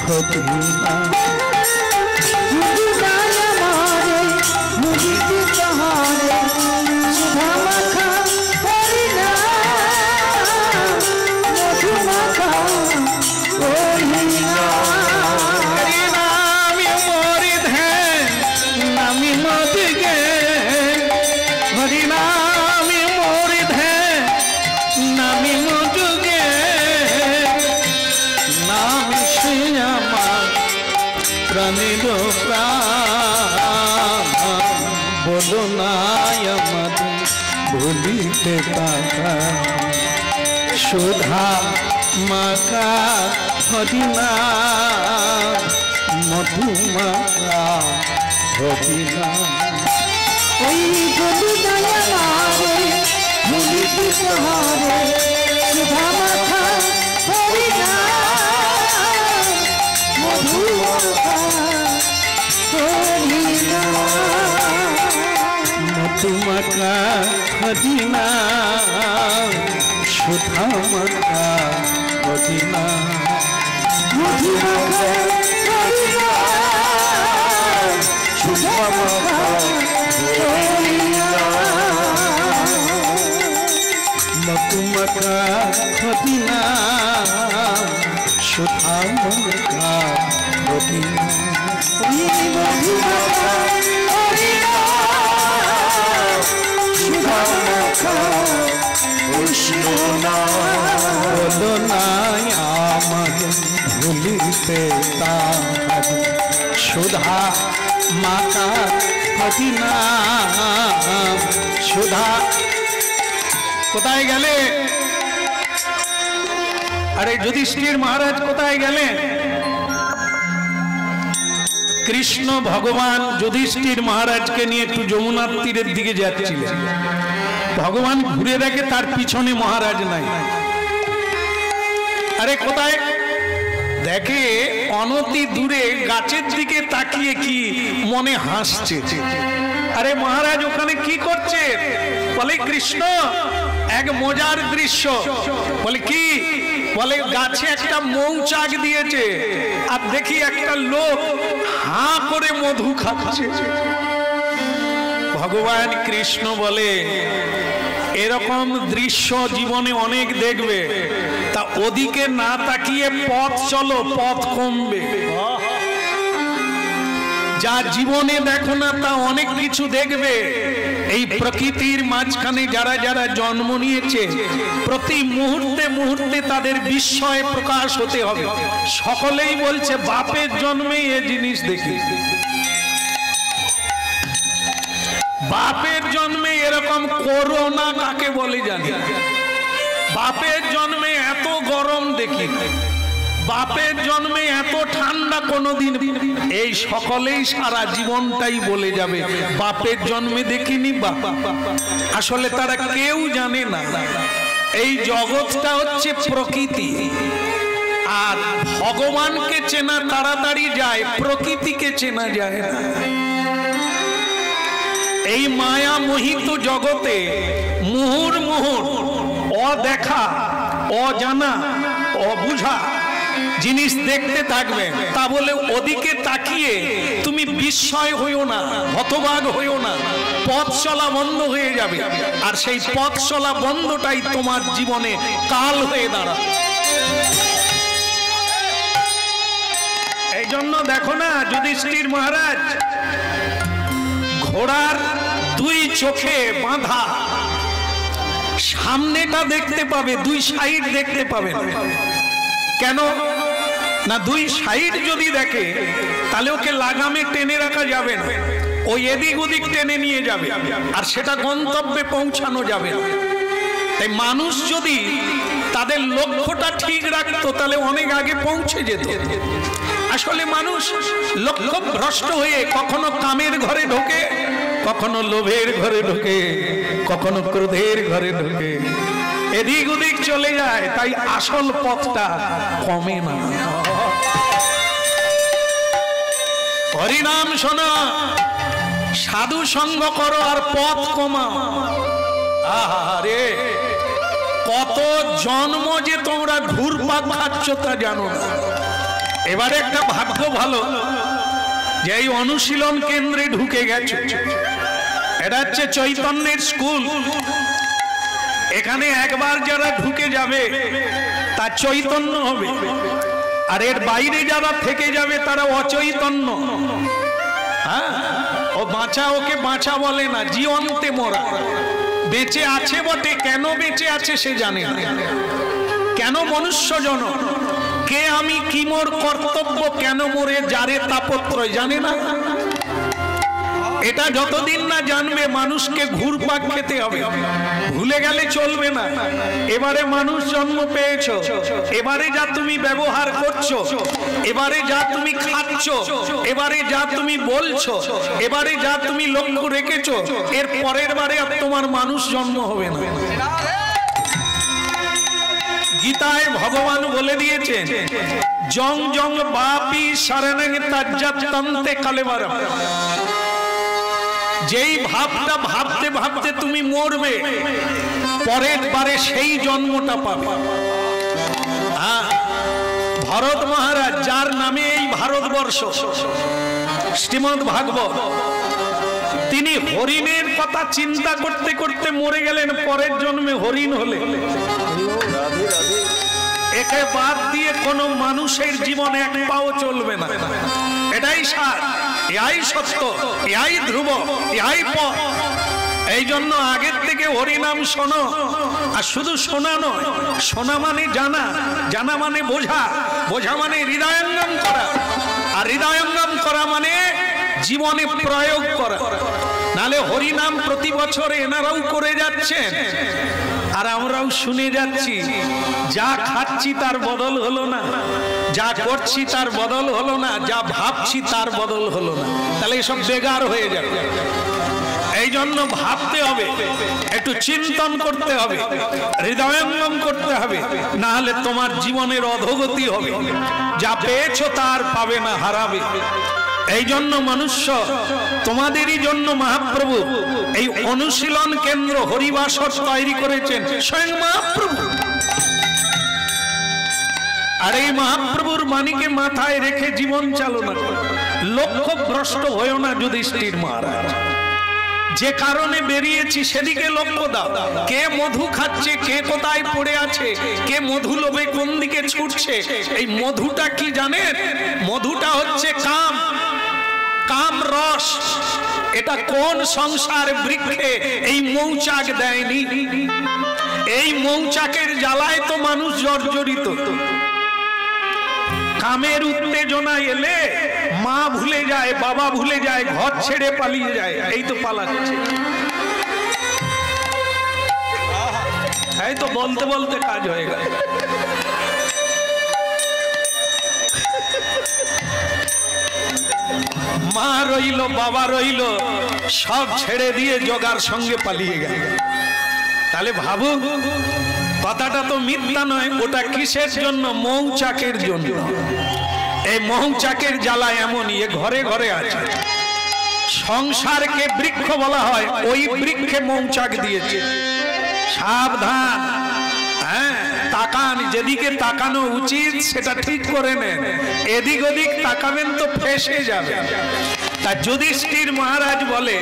হতি না। ভুলিতে তাহারে, সুধামাখা হরি নাম, মধুমাখা হরি নাম। হরি নামি মোর ধ্যান, নামি মধ জ্ঞান। হরি নামি মোর ধ্যান, নামি মধ জ্ঞান। নাম সে আমার প্রাণের প্রাণ। বলো না আমাদের ভুলিতে তাহারে, সুধা মাকা হরি না। মধুমাখা হরি না। ওই বলো না আমারে ভুলিতে তাহারে, সুধামাখা মধুমাখা খদিনা সুধা মাখা খদিনা মধুমাখা খদিনা সুধা মাখা খদিনা মধুমাখা খদিনা সুধা মাখা খদিনা মধুমাখা খদিনা সুধা মাখা খদিনা বলো না আমার ভুলিতে তার সুধা মাখা খদিনা সুধা কোথায় গেলে? আরে যুধিষ্ঠির মহারাজ কোথায় গেলেন? কৃষ্ণ ভগবান যুধিষ্ঠির মহারাজকে নিয়ে একটু যমুনার তীরের দিকে যাচ্ছিলেন। ভগবান ঘুরে দেখে তার পিছনে মহারাজ নাই। আরে কোথায়? দেখে অনতি দূরে গাছের দিকে তাকিয়ে কি মনে হাসছে। আরে মহারাজ ওখানে কি করছে? বলে কৃষ্ণ এক মজার দৃশ্য। বলে কি? বলে গাছে একটা মৌচাক দিয়েছে আর দেখি একটা লোক হাঁ করে মধু খাচ্ছে। ভগবান কৃষ্ণ বলে এরকম দৃশ্য জীবনে অনেক দেখবে, তা ওদিকে না তাকিয়ে পথ চলো, পথ কমবে। যা জীবনে দেখো না তা অনেক কিছু দেখবে। এই প্রকৃতির মাঝখানে যারা যারা জন্ম নিয়েছে প্রতি মুহূর্তে মুহূর্তে তাদের বিস্ময় প্রকাশ হতে হবে। সকলেই বলছে বাপের জন্মে এ জিনিস দেখি, বাপের জন্মে এরকম করোনা কাকে বলে জানি, বাপের জন্মে এত গরম দেখি, বাপের জন্মে এত ঠান্ডা কোনোদিন। এই সকলেই সারা জীবনটাই বলে যাবে বাপের জন্মে দেখিনি বাপ। আসলে তারা কেউ জানে না এই জগৎটা হচ্ছে প্রকৃতি, আর ভগবানকে চেনা তাড়াতাড়ি যায়, প্রকৃতিকে চেনা যায় না। এই মায়া মোহিত জগতে মুহুর মুহুর অদেখা, অজানা, অবুঝা জিনিস দেখতে থাকবে। তা বলে ওদিকে তাকিয়ে তুমি বিস্ময় হইও না, হতবাক হইও না। পথ চলা বন্ধ হয়ে যাবে, আর সেই পথ চলা বন্ধটাই তোমার জীবনে কাল হয়ে দাঁড়াবে। এই জন্য দেখো না যুধিষ্ঠির মহারাজ ঘোড়ার দুই চোখে বাঁধা, সামনেটা দেখতে পাবে, দুই সাইড দেখতে পাবে। কেন না? দুই সাইড যদি দেখে তাহলে ওকে লাগামে টেনে রাখা যাবে না, ওই এদিক ওদিক টেনে নিয়ে যাবে, আর সেটা গন্তব্যে পৌঁছানো যাবে না। তাই মানুষ যদি তাদের লক্ষ্যটা ঠিক রাখতো তাহলে অনেক আগে পৌঁছে যেত। আসলে মানুষ লক্ষ্য ভ্রষ্ট হয়ে কখনো কামের ঘরে ঢোকে, কখনো লোভের ঘরে ঢোকে, কখনো ক্রোধের ঘরে ঢোকে, এদিক ওদিক চলে যায়। তাই আসল পথটা কমে না। হরিনাম শোনো, সাধু সঙ্গ করো, আর পথ কমাও। আরে কত জন্ম যে তোমরা ঘুরপাক খাচ্ছ তা জানো না। এবারে একটা ভাগ্য ভালো যে এই অনুশীলন কেন্দ্রে ঢুকে গেছে। এটা হচ্ছে চৈতন্যের স্কুল। এখানে একবার যারা ঢুকে যাবে তার চৈতন্য হবে, আর এর বাইরে যারা থেকে যাবে তারা অচৈতন্য। হ্যাঁ, ও বাঁচা, ওকে বাঁচা বলে না, জীবন্তে মরা। বেঁচে আছে বটে, কেন বেঁচে আছে সে জানে না। কেন মনুষ্য জনম, কে আমি, কি মোর কর্তব্য, কেন মোরে যারে তাপত্রয় জানে না। এটা যতদিন না জানবে মানুষকে ঘুরপাক খেতে হবে, ভুলে গেলে চলবে না। এবারে মানুষ জন্ম পেয়েছো, এবারে যা তুমি ব্যবহার করছো, এবারে যা তুমি খাচ্ছ, এবারে যা তুমি বলছো, এবারে যা তুমি লক্ষ্য রেখেছো, এর পরের বারে আর তোমার মানুষ জন্ম হবে না। গীতায় ভগবান বলে দিয়েছেন জং জং বাপি শরণং তজ্জতন্তে কলেবরম। যেই ভাবটা ভাবতে ভাবতে তুমি মরবে, পরের বারে সেই জন্মটা পাবে। ভরত মহারাজ, যার নামে এই ভারতবর্ষ, শ্রীমদ্ ভাগবত, তিনি হরিণের কথা চিন্তা করতে করতে মরে গেলেন, পরের জন্মে হরিণ হলে। একে বাদ দিয়ে কোনো মানুষের জীবনে এক পাও চলবে না। এটাই সার, এটাই সত্য, এটাই ধ্রুব, এটাই পথ। এই জন্য আগের থেকে হরিনাম শোনো। আর শুধু শোনা নয়, শোনা মানে জানা, জানা মানে বোঝা, বোঝা মানে হৃদয়ঙ্গম করা, আর হৃদয়ঙ্গম করা মানে জীবনে প্রয়োগ করা। নালে হরিনাম প্রতি বছর এনারাও করে যাচ্ছেন আর আমরাও শুনে যাচ্ছি, যা খাচ্ছি তার বদল হলো না, যা করছি তার বদল হলো না, যা ভাবছি তার বদল হলো না। তাহলে এসব বেগার হয়ে যাবে। এই জন্য ভাবতে হবে, একটু চিন্তন করতে হবে, হৃদয়ঙ্গম করতে হবে, না হলে তোমার জীবনের অধোগতি হবে। যা পেয়েছো তার পাবে না, হারাবে। এই জন্য মনুষ্য, তোমাদেরই জন্য মহাপ্রভু এই অনুশীলন কেন্দ্র হরিবাসর তৈরি করেছেন স্বয়ং মহাপ্রভু। আর এই মহাপ্রভুর বাণীকে মাথায় রেখে জীবন চালনা করো। লক্ষ্য ভ্রষ্ট হয়েও না যুধিষ্ঠির মহারাজ। যে কারণে বেরিয়েছি সেদিকে লক্ষ্য দাও। কে মধু খাচ্ছে, কে কোথায় পড়ে আছে, কে মধু লোভে কোন দিকে ছুটছে। এই মধুটা কি জানেন? মধুটা হচ্ছে কাম, কাম রস। এটা কোন সংসার বৃক্ষে এই মৌচাক দেয়নি? এই মৌচাকের জ্বালায় তো মানুষ জর্জরিত। কামের উত্তেজনা এলে মা ভুলে যায়, বাবা ভুলে যায়, ঘর ছেড়ে পালিয়ে যায়। এই তো পালাচ্ছে। এই তো বলতে বলতে কাজ হয়ে গেল। মা রইল, বাবা রইল, সব ছেড়ে দিয়ে জগার সঙ্গে পালিয়ে গেল। তাহলে ভাবু, কথাটা তো মিথ্যা নয়। ওটা কিসের জন্য? মৌচাকের জন্য। এই মৌচাকের জ্বালা এমনই, এ ঘরে ঘরে আছে। সংসারকে বৃক্ষ বলা হয়, ওই বৃক্ষে মৌচাক দিয়েছে। সাবধান, হ্যাঁ, তাকান, যেদিকে তাকানো উচিত সেটা ঠিক করে নেন। এদিক ওদিক তাকাবেন তো ফেঁসে যাবে। তা যুধিষ্ঠির মহারাজ বলে,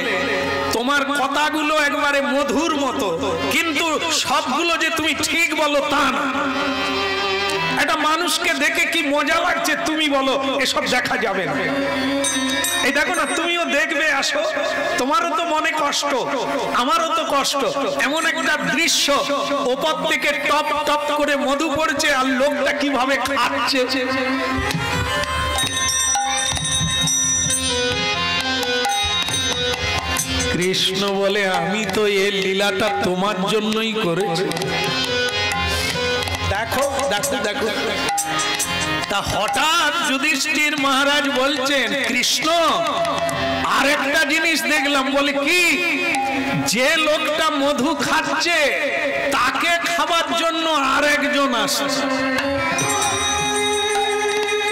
তোমার কথাগুলো একবারে মধুর মতো, কিন্তু সবগুলো যে তুমি ঠিক বলো তা না। একটা মানুষকে দেখে কি মজা লাগছে তুমি বলো, এসব দেখা যাবে না। এই দেখো না, তুমিও দেখবে, আসো, তোমারও তো মনে কষ্ট, আমারও তো কষ্ট। এমন একটা দৃশ্য, ওপর থেকে টপ টপ করে মধু পড়ছে আর লোকটা কিভাবে খাচ্ছে। কৃষ্ণ বলে, আমি তো এই লীলাটা তোমার জন্যই করেছি। দেখো দেখো দেখো। তা হঠাৎ যুধিষ্ঠির মহারাজ বলছেন, কৃষ্ণ আরেকটা জিনিস দেখলাম। বলে কি? যে লোকটা মধু খাচ্ছে তাকে খাবার জন্য আরেকজন আসছে।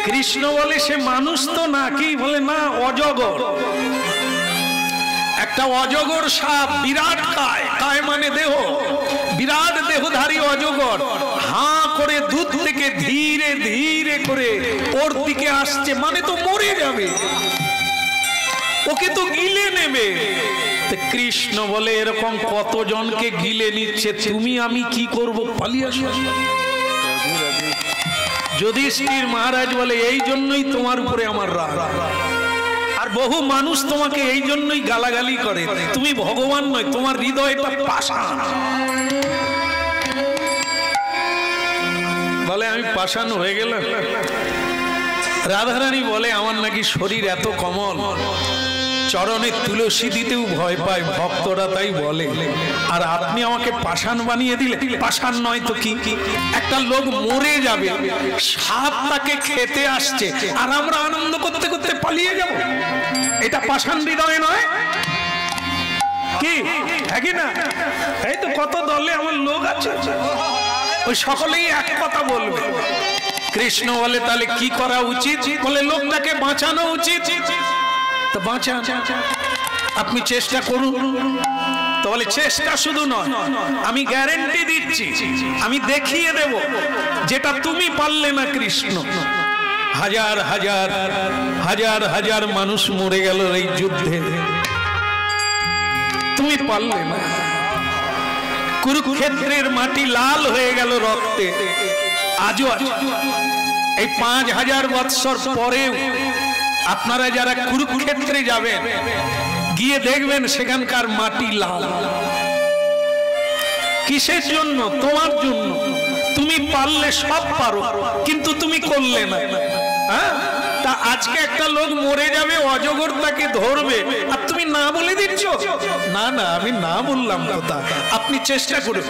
কৃষ্ণ বলে, সে মানুষ তো নাকি? বলে না, অজগর। একটা অজগর সাপ, বিরাট কায়, কায় মানে দেহ, বিরাট দেহধারী অজগর হাঁ করে দুধ থেকে ধীরে ধীরে করে ওর দিকে আসছে। মানে তো মরে যাবে, ওকে তো গিলে নেবে। কৃষ্ণ বলে, এরকম কতজনকে গিলে নিচ্ছে, তুমি আমি কি করব? পালিয়ে আসো। যুধিষ্ঠির মহারাজ বলে, এই জন্যই তোমার উপরে আমার রাগ। আর বহু মানুষ তোমাকে এই জন্যই গালাগালি করে। তুমি ভগবান নয়, তোমার হৃদয়টা পাষাণ। বলে, আমি পাষাণ হয়ে গেলাম? রাধারানী বলে, আমার নাকি শরীর এত কমল, চরণে তুলসী দিতেও ভয় পায় ভক্তরা, তাই বলে। আর আপনি আমাকে পাষাণ বানিয়ে দিলে? পাষাণ নয় তো কি? একটা লোক মরে যাবে, সাপ তাকে খেতে আসছে, আর আমরা আনন্দ করতে করতে পালিয়ে যাব? এটা পাষাণ হৃদয় নয় কি? হ্যাঁ না? এই তো কত দলে আমার লোক আছে, ওই সকলেই এক কথা বলবে। কৃষ্ণ বলে, তাহলে কি করা উচিত? বলে, লোকটাকে বাঁচানো উচিত। তো বাঁচা। আপনি চেষ্টা করুন। তো বলে চেষ্টা শুধু নয়, আমি গ্যারেন্টি দিচ্ছি, আমি দেখিয়ে দেব যেটা তুমি পারলে না কৃষ্ণ। হাজার হাজার হাজার হাজার মানুষ মরে গেল এই যুদ্ধে, তুমি পারলে না। কুরুক্ষেত্রের মাটি লাল হয়ে গেল রক্তে। আজও এই 5000 বৎসর পরেও আপনারা যারা কুরুক্ষেত্রে যাবেন, গিয়ে দেখবেন সেখানকার মাটি লাল। কিসের জন্য? তোমার জন্য। তুমি পারলে সব পারো, কিন্তু তুমি করলে না। হ্যাঁ, তা আজকে একটা লোক মরে যাবে, অজগর তাকে ধরবে, আর তুমি না বলে দিচ্ছ। না না, আমি না বললাম কথা, আপনি চেষ্টা করে,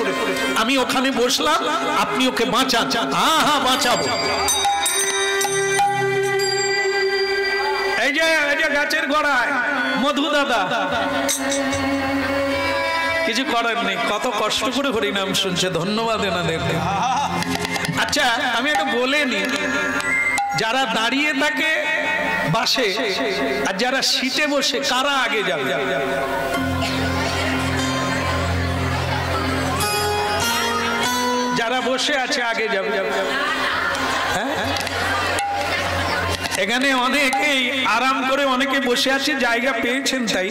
আমি ওখানে বসলাম, আপনি ওকে বাঁচান। হ্যাঁ হ্যাঁ, বাঁচাবো। এই যে গাছের গোড়ায় মধু দাদা, কিছু করার নেই, কত কষ্ট করে হরিনাম শুনছে, ধন্যবাদ এনাদেরকে। আচ্ছা, আমি একটা বলে নি, যারা দাঁড়িয়ে থাকে বাসে আর যারা সিটে বসে, কারা আগে যাবে? যারা বসে আছে আগে যাবে। হ্যাঁ, এখানে অনেকেই আরাম করে অনেকে বসে আছে, জায়গা পেয়েছেন, তাই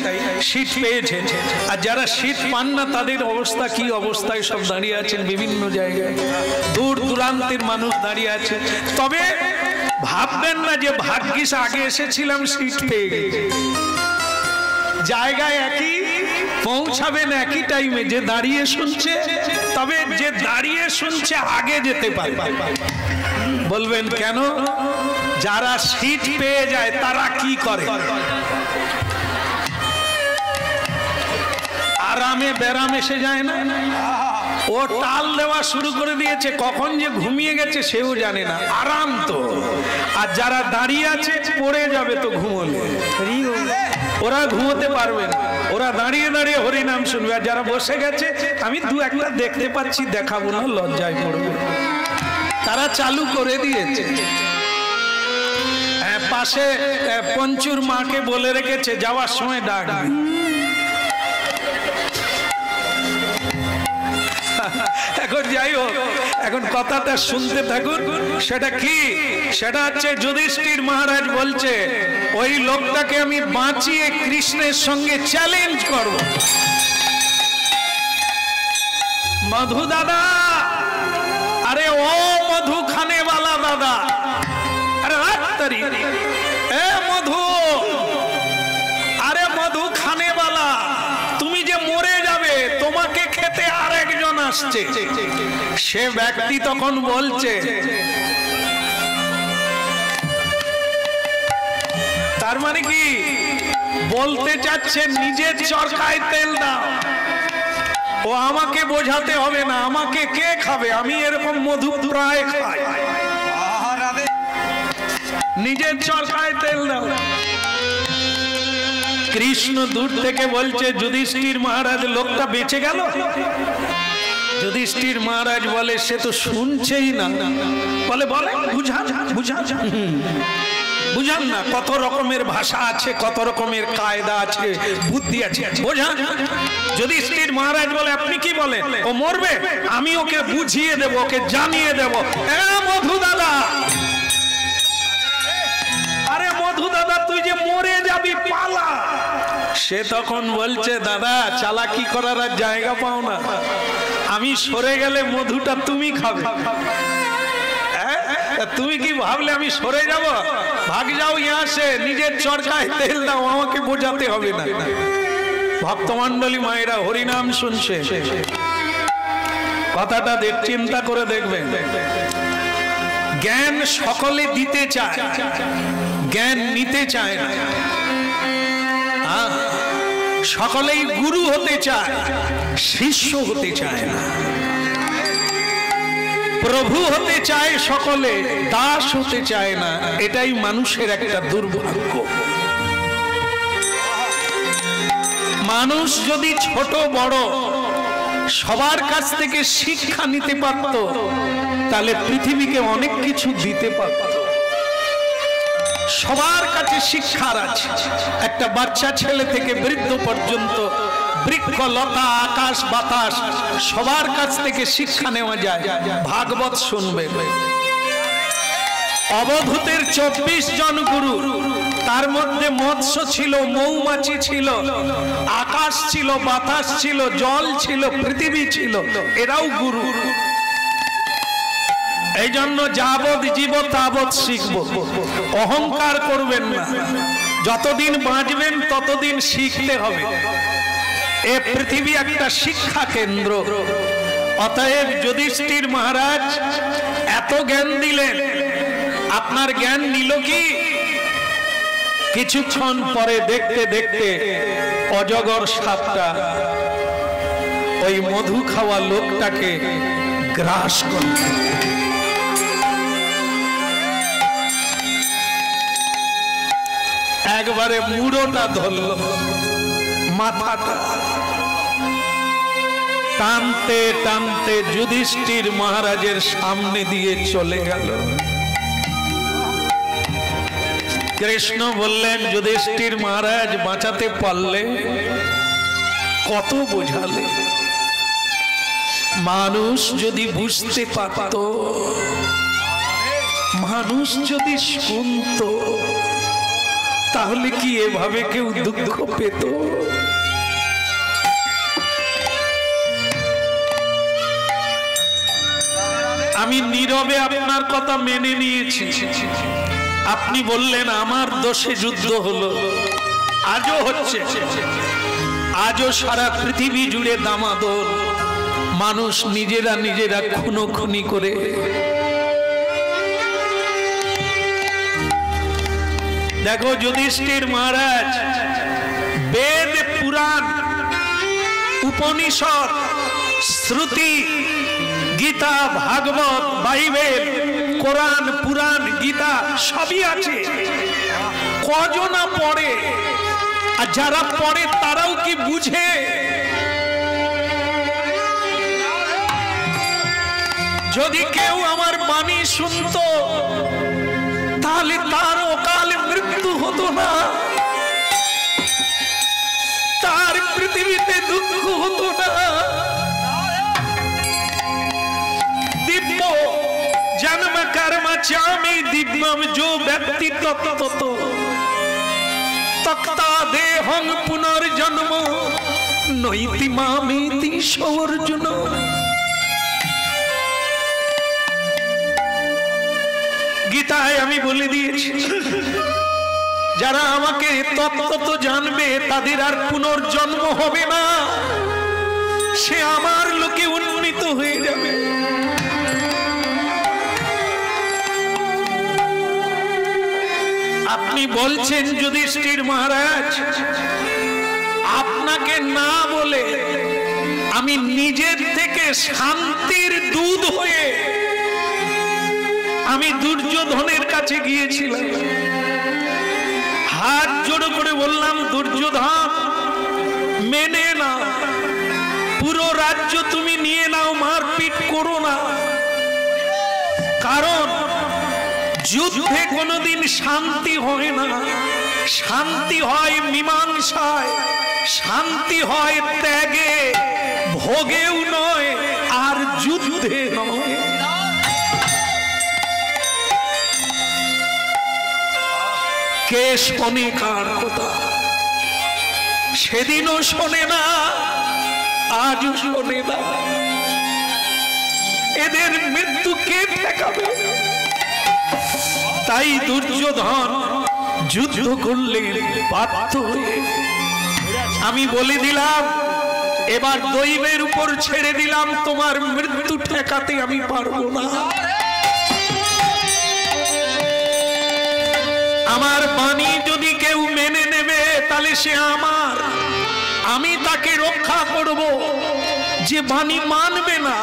সিট পেয়েছেন। আর যারা সিট পান না, তাদের অবস্থা কি অবস্থায় সব দাঁড়িয়ে আছেন বিভিন্ন জায়গায়, দূর দূরান্তের মানুষ দাঁড়িয়ে আছে। তবে ভাববেন না যে ভাগ্যিস আগে এসেছিলাম, সিট পেয়ে গেছে। জায়গায় একই, পৌঁছাবেন একই টাইমে। যে দাঁড়িয়ে শুনছে, তবে যে দাঁড়িয়ে শুনছে আগে যেতে পারে। বলবেন কেন? যারা সিট পেয়ে যায় তারা কি করে? আরামে বেরাম এসে যায় না, ও টাল দেওয়া শুরু করে দিয়েছে, কখন যে ঘুমিয়ে গেছে সেও জানে না। আরাম তো। আর যারা দাঁড়িয়ে আছে, পড়ে যাবে তো ঘুমোলে, ওরা ঘুমোতে পারবে না, ওরা দাঁড়িয়ে দাঁড়িয়ে হরিনাম শুনবে। আর যারা বসে গেছে, আমি দু একটা দেখতে পাচ্ছি, দেখাবো না, লজ্জায় পড়বে, তারা চালু করে দিয়েছে। পাশে পঞ্চুর মাকে বলে রেখেছে যাওয়ার সময় ডাকবে। এখন যাই হোক, এখন কথাটা শুনতে থাকুন। সেটা কি? সেটা হচ্ছে যুধিষ্ঠির মহারাজ বলছে, ওই লোকটাকে আমি বাঁচিয়ে কৃষ্ণের সঙ্গে চ্যালেঞ্জ করব। মধু দাদা, আরে ও মধু খানে वाला দাদা, আরে রাত্রি, এ মধু, আরে মধু খানে वाला, তুমি যে মরে যাবে, তোমাকে খেতে আরেকজন আসছে। সে ব্যক্তি তখন বলছে, তার মানে কি বলতে চাচ্ছে, নিজের চরকায় তেল দাও, ও আমাকে বোঝাতে হবে না, আমাকে কে খাবে, আমি এরকম মধু প্রায় খাই। নিজের চরকায় তেল দাও। কৃষ্ণ দূর থেকে বলছে, যুধিষ্ঠির মহারাজ, লোকটা বেঁচে গেল। যুধিষ্ঠির মহারাজ বলে, সে তো শুনছেই না। বলে বলে বুঝান, বুঝান, বুঝান না, কত রকমের ভাষা আছে, কত রকমের কায়দা আছে, বুদ্ধি আছে, বোঝান। যুধিষ্ঠির মহারাজ বলে, আপনি কি বলেন? ও মরবে, আমি ওকে বুঝিয়ে দেব, ওকে জানিয়ে দেব। এ মধু দাদা, আরে মধু দাদা, তুই যে মরে যাবি, পালা। সে তখন বলছে, দাদা চালাকি করার আর জায়গা পাও না, আমি সরে গেলে মধুটা তুমি খাবে। তুমি কি ভাবলে আমি সরে যাব? ভাগ যাও ইহা সে, নিজের চরকায় তেল দাও, আমাকে বোঝাতে হবে না। ভক্তমণ্ডলী মায়েরা হরিনাম শুনছে, কথাটা চিন্তা করে দেখবেন। জ্ঞান সকলে দিতে চায়, জ্ঞান নিতে চায় না। সকলেই গুরু হতে চায়, শিষ্য হতে চায় না। প্রভু হতে চায় সকলে, দাস হতে চায় না। এটাই মানুষের একটা দুর্ভাগ্য। মানুষ যদি ছোট বড় সবার কাছ থেকে শিক্ষা নিতে পারত, তাহলে পৃথিবীকে অনেক কিছু দিতে পারত। সবার কাছে শিক্ষার আছে। একটা বাচ্চা ছেলে থেকে বৃদ্ধ পর্যন্ত, বৃক্ষ লতা আকাশ বাতাস সবার কাছ থেকে শিক্ষা নেওয়া যায়। ভাগবত শুনবে। অবধূতের 24 জন গুরু, তার মধ্যে মৎস্য ছিল, মৌমাছি ছিল, আকাশ ছিল, বাতাস ছিল, জল ছিল, পৃথিবী ছিল, এরাও গুরু। এই জন্য যাবৎ জীব তাবৎ শিখব। অহংকার করবেন না, যতদিন বাঁচবেন ততদিন শিখতে হবে। এ পৃথিবী একটা শিক্ষা কেন্দ্র। অতএব যুধিষ্ঠির মহারাজ এত জ্ঞান দিলেন, আপনার জ্ঞান নিল কি? কিছুক্ষণ পরে দেখতে দেখতে অজগর সাপটা ওই মধু খাওয়া লোকটাকে গ্রাস করল। একবারে মুড়োটা ধরল, মাথাটা টানতে টানতে যুধিষ্ঠির মহারাজের সামনে দিয়ে চলে গেল। কৃষ্ণ বললেন, যুধিষ্ঠির মহারাজ বাঁচাতে পারলে? কত বোঝালে। মানুষ যদি বুঝতে পারত, মানুষ যদি শুনত, তাহলে কি এভাবে কেউ দুঃখ পেত? আমি নীরবে আপনার কথা মেনে নিয়েছি। আপনি বললেন আমার দোষে যুদ্ধ হলো, আজও হচ্ছে, আজও সারা পৃথিবী জুড়ে দামাদর। মানুষ নিজেরা নিজেরা খুনোখুনি করে। দেখো যুধিষ্ঠির মহারাজ বেদ, পুরাণ, উপনিষদ, শ্রুতি, গীতা, ভাগবত, বাইবেল, কোরআন, পুরাণ, গীতা সবই আছে। কজনা পড়ে? আর যারা পড়ে তারাও কি বুঝে? যদি কেউ আমার বাণী শুনতো তাহলে তার অকাল মৃত্যু হতো না, তার পৃথিবীতে দুঃখ হতো না। दिव्य जन्म कर्म चामी दिव्यम जो व्यक्ति तत्त तक्ता देहं पुनर्जन्म नैति मामेति सवर्जुन। गीताय आमी बोले दिएछि যারা আমাকে তত্ত্ব জানবে তাদের আর পুনর্জন্ম হবে না, সে আমার লোকে উন্নীত হয়ে যাবে। আপনি বলছেন যুধিষ্ঠির মহারাজ, আপনাকে না বলে আমি নিজের থেকে শান্তির দুধ হয়ে আমি দুর্যোধনের কাছে গিয়েছিলাম। হাত জোড় করে বললাম, দুর্যোধন মেনে নাও, পুরো রাজ্য তুমি নিয়ে নাও, মারপিট করো না। কারণ যুদ্ধে কোনোদিন শান্তি হয় না, শান্তি হয় মীমাংসায়, শান্তি হয় ত্যাগে, ভোগেও নয় আর যুদ্ধে নয়। কে শোনে কার কথা? সেদিনও শোনে না, আজও শোনে না। এদের মৃত্যু কে ঠেকাবে? তাই দুর্যোধন যুদ্ধ করলেন বাধ্য হয়ে। আমি বলে দিলাম, এবার দৈবের উপর ছেড়ে দিলাম, তোমার মৃত্যু ঠেকাতে আমি পারবো না। আমার বাণী যদি কেউ মেনে নেবে তাহলে সে আমার, আমি তাকে রক্ষা করব। যে বাণী মানবে না,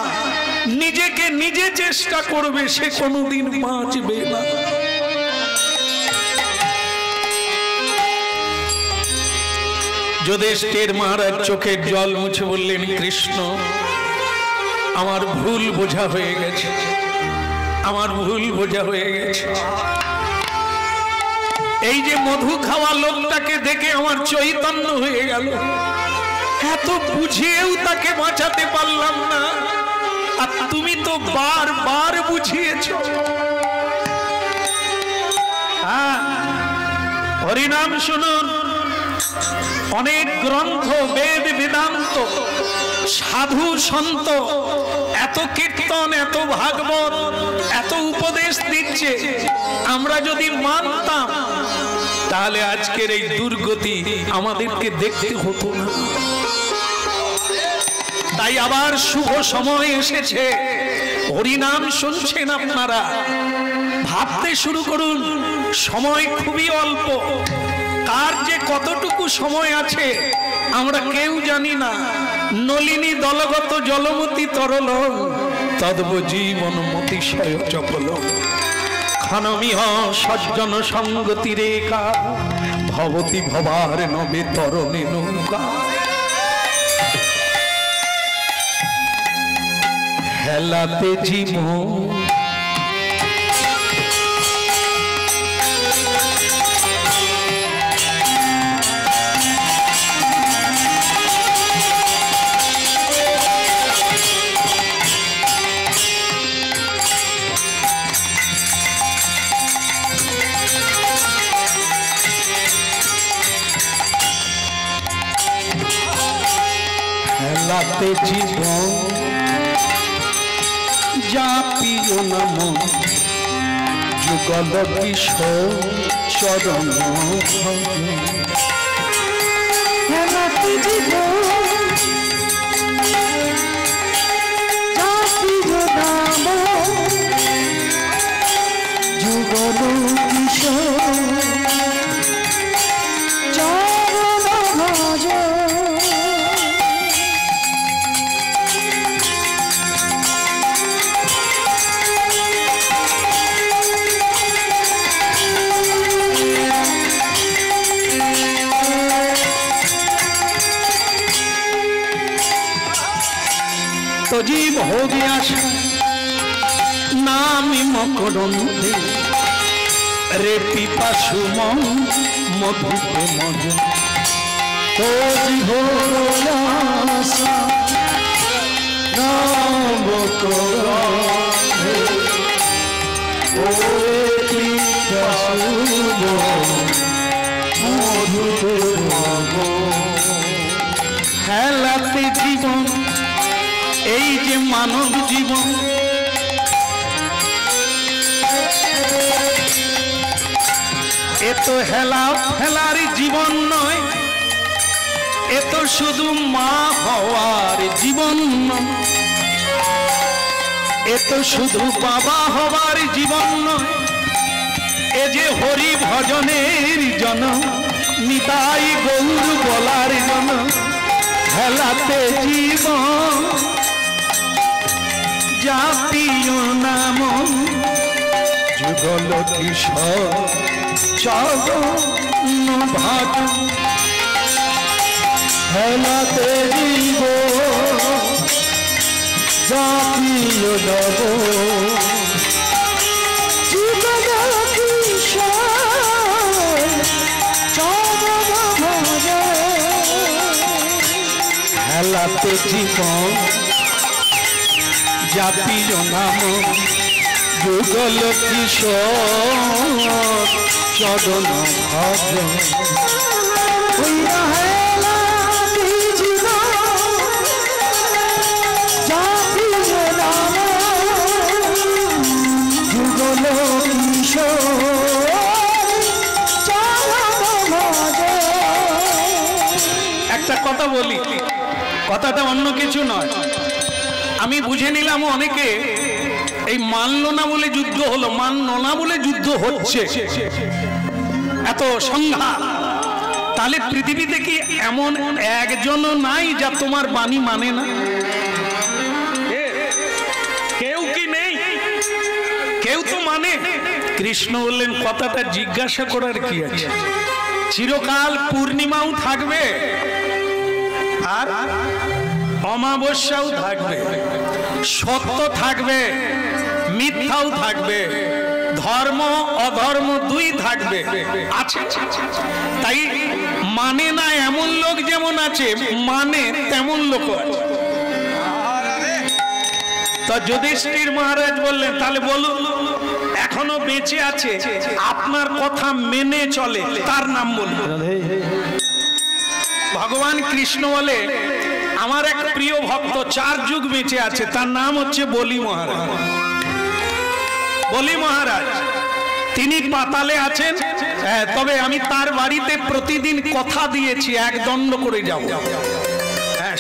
নিজেকে নিজে চেষ্টা করবে, সে কোনোদিন বাঁচবে না। যুধিষ্ঠির মহারাজ চোখের জল মুছে বললেন, কৃষ্ণ আমার ভুল বোঝা হয়ে গেছে, আমার ভুল বোঝা হয়ে গেছে। এই যে মধু খাওয়া লোকটাকে দেখে আমার চৈতন্য হয়ে গেল, এত বুঝিয়েও তাকে বাঁচাতে পারলাম না, আর তুমি তো বারবার বুঝিয়েছ। হরিনাম শুনুন, অনেক গ্রন্থ, বেদ বেদান্ত, সাধু সন্ত এত কীর্তন, এত ভাগবত, এত উপদেশ দিচ্ছে, আমরা যদি মানতাম তাহলে আজকের এই দুর্গতি আমাদেরকে দেখতে হতো না। তাই আবার শুভ সময় এসেছে, হরিনাম শুনছেন আপনারা, ভাবতে শুরু করুন, সময় খুবই অল্প, কার যে কতটুকু সময় আছে আমরা কেউ জানি না। নলিনী দলগত জলমতি তরল, তদ্ব জীবন মতিশয় চপল, ক্ষণমিহ সজ্জন সঙ্গতি রেখা, ভবতি ভবার নবে তরণে নৌকা। হেলাতে জীবন হেলাতে জীবন যা প্রিয় নাম যুগল কিশোর চরণ, হেলাতে জীবন যা প্রিয় নাম যুগল কিশোর চরণ ভজ। तो जीव हो गया नाम मकरंदे, रे पिपासु मन मधु पे मज, तो जीव हो गया नाम मकरंदे, ओ पिपासु मधु पे मज। हेलाते जीवन এই যে মানব জীবন, এ তো হেলা ফেলার জীবন নয়, এ তো শুধু মা হওয়ার জীবন নয়, এ তো শুধু বাবা হওয়ার জীবন নয়, এ যে হরি ভজনের জন, নিতাই গৌর বলার জন। হেলাতে জীবন যা প্রিয় নাম যুগল কিশোর চরণ ভাগ। হেলাতে জীবন যা প্রিয় নব যুগল কিশোর চরণ ভজ। হেলাতে জীবন যা প্রিয় নাম যুগল কিশোর চরণ ভজ। হেলাতে জীবন যা প্রিয় নাম যুগল কিশোর চরণ ভজ। একটা কথা বলি, কথাটা অন্য কিছু নয়, আমি বুঝে নিলাম অনেকে এই মানলো না বলে যুদ্ধ হলো, মানলো না বলে যুদ্ধ হচ্ছে, এত সংঘাত। তাহলে পৃথিবীতে কি এমন একজনও নাই যা তোমার বাণী মানে না? কেউ কি নেই? কেউ তো মানে। কৃষ্ণ বললেন কথাটা জিজ্ঞাসা করার কি আছে, চিরকাল পূর্ণিমাও থাকবে আর অমাবস্যাও থাকবে, সত্য থাকবে, মিথ্যাও থাকবে, ধর্ম অধর্ম দুই থাকবে আছে, তাই মানে না এমন লোক যেমন আছে, মানে তেমন লোক আছে। তো যুধিষ্ঠির মহারাজ বললেন তাহলে বলুন এখনো বেঁচে আছে আপনার কথা মেনে চলে তার নাম বলুন। ভগবান কৃষ্ণ বলে আমার এক প্রিয় ভক্ত 4 যুগ বেঁচে আছে, তার নাম হচ্ছে বলি মহারাজ। বলি মহারাজ তিনি পাতালে আছেন, তবে আমি তার বাড়িতে প্রতিদিন কথা দিয়েছি 1 দণ্ড করে যাব,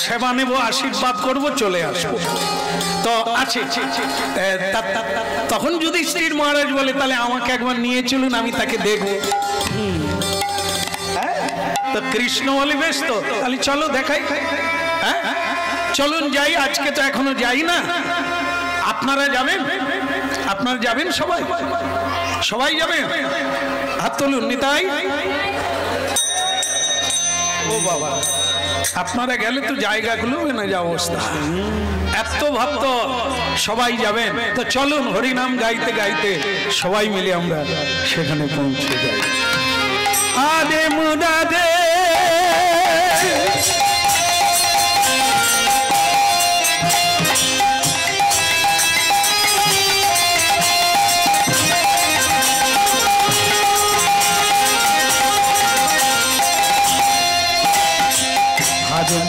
সেবা নেব, আশীর্বাদ করব, চলে আসবো। তো আছে তখন যুধিষ্ঠির মহারাজ বলে তাহলে আমাকে একবার নিয়ে চলুন, আমি তাকে দেখবো। তো কৃষ্ণ বলে বেশ, তো তাহলে চলো দেখাই, চলুন যাই, আজকে তো এখনো যাই না, আপনারা যাবেন? আপনারা যাবেন? সবাই সবাই যাবেন? হাত তুলুন। নিতাই, ও বাবা, আপনারা গেলে তো জায়গাগুলো না যা অবস্থা, এত ভক্ত, সবাই যাবেন? তো চলুন হরিনাম গাইতে গাইতে সবাই মিলে আমরা সেখানে পৌঁছে যাই। আদে মুরাদে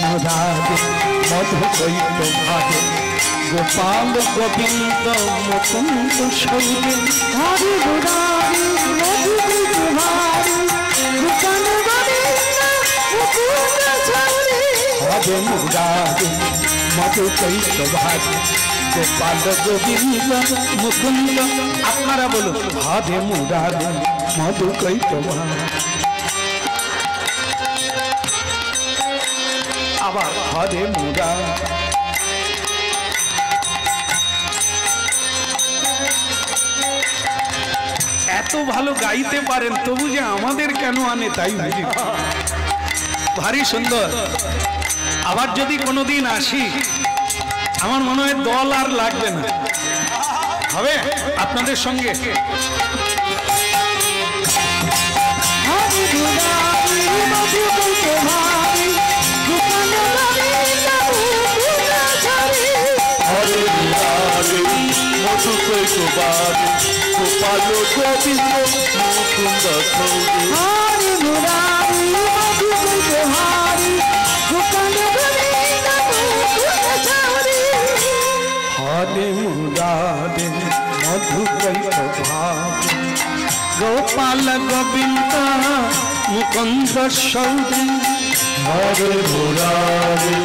মুরাদে মধু কৈত ভাগে গোপাল গোবিন্দ মুকুন্দ সৌরে হরে মুরারি মধু কৈত ভাগে গোপাল গোবিন্দ মুকুন্দ সৌরে হরে মুরাদে মধু কৈত ভাগে গোপাল গোবিন্দ মুকুন্দ। আপনারা বলুন হরে মুরাদে মধু কৈত ভাগে, আবার হরে মুরাদে। এত ভালো গাইতে পারেন তবু যে আমাদের কেন আনে তাই বুঝি, ভারী সুন্দর। আবার যদি কোনোদিন আসি আমার মনে হয় দল আর লাগবে না, হবে আপনাদের সঙ্গে। মধু কৈত ভাগে গোপাল গোবিন্দ মুকুন্দ সৌরে হরে মুরারি মধু কৈত ভাগে গোপাল গোবিন্দ মুকুন্দ সৌরে হরে মুরারি মধু কৈত ভাগে গোপাল গোবিন্দ মুকুন্দ সৌরে হরে মুরারি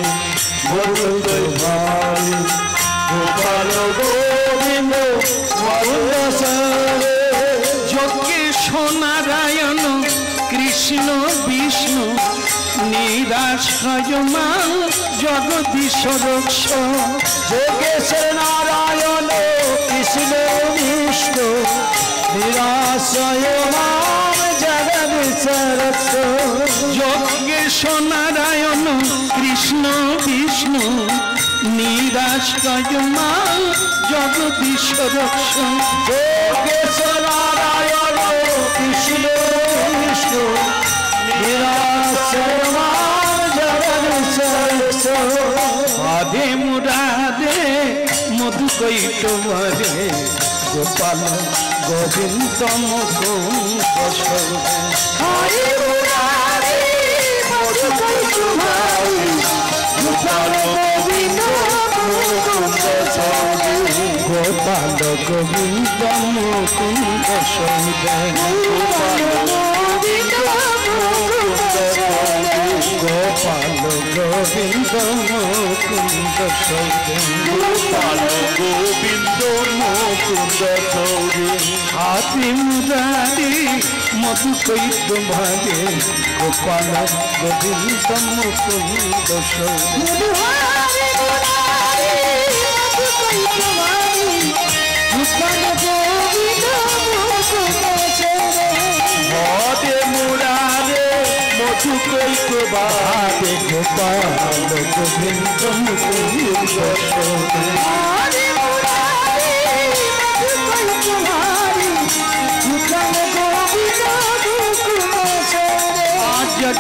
মধু কৈত ভাগে গোপাল গোবিন্দ মুকুন্দ সৌরে। যজ্ঞেশ নারায়ণ কৃষ্ণ বিষ্ণু নিরাশ্রয় মাং জগদীশ রক্ষ। যোগেশ্বর নারায়ণ কৃষ্ণ বিষ্ণু নিরাশ্রয় মাম জগদীশ রক্ষ। যজ্ঞেশ নারায়ণ কৃষ্ণ বিষ্ণু নিরাশ্রয় মাং জগদীশ রক্ষ। যোগেশ্বর নারায়ণ কৃষ্ণ বিষ্ণু নিরাশ্রয় মাম জগদীশ রক্ষ। হরে মুরাদে মধু কৈত ভাগে গোপাল গোবিন্দ মুকুন্দ সৌরে। হরে মুরারি মধু কৈত ভাগে গোপাল গোবিন্দ মুকুন্দ সৌরে। গোপাল গোবিন্দ মুকুন্দ সৌরে। গোপাল গোবিন্দ মুকুন্দ সৌরে। গোপাল গোবিন্দ মুকুন্দ সৌরে। গোপাল গোবিন্দ মুকুন্দ সৌরে। হাতি মুরারি মধু কৈত ভাগে গোপাল গোবিন্দ মুকুন্দ সৌরে। হরে মুরারি মধু কৈত ভাগে গোপাল গোবিন্দ মুকুন্দ সৌরে। হরে মুরারে মধু কৈত ভাগে গোপাল গোবিন্দ মুকুন্দ সৌরে। হরে মুরারি মধু কৈত ভাগে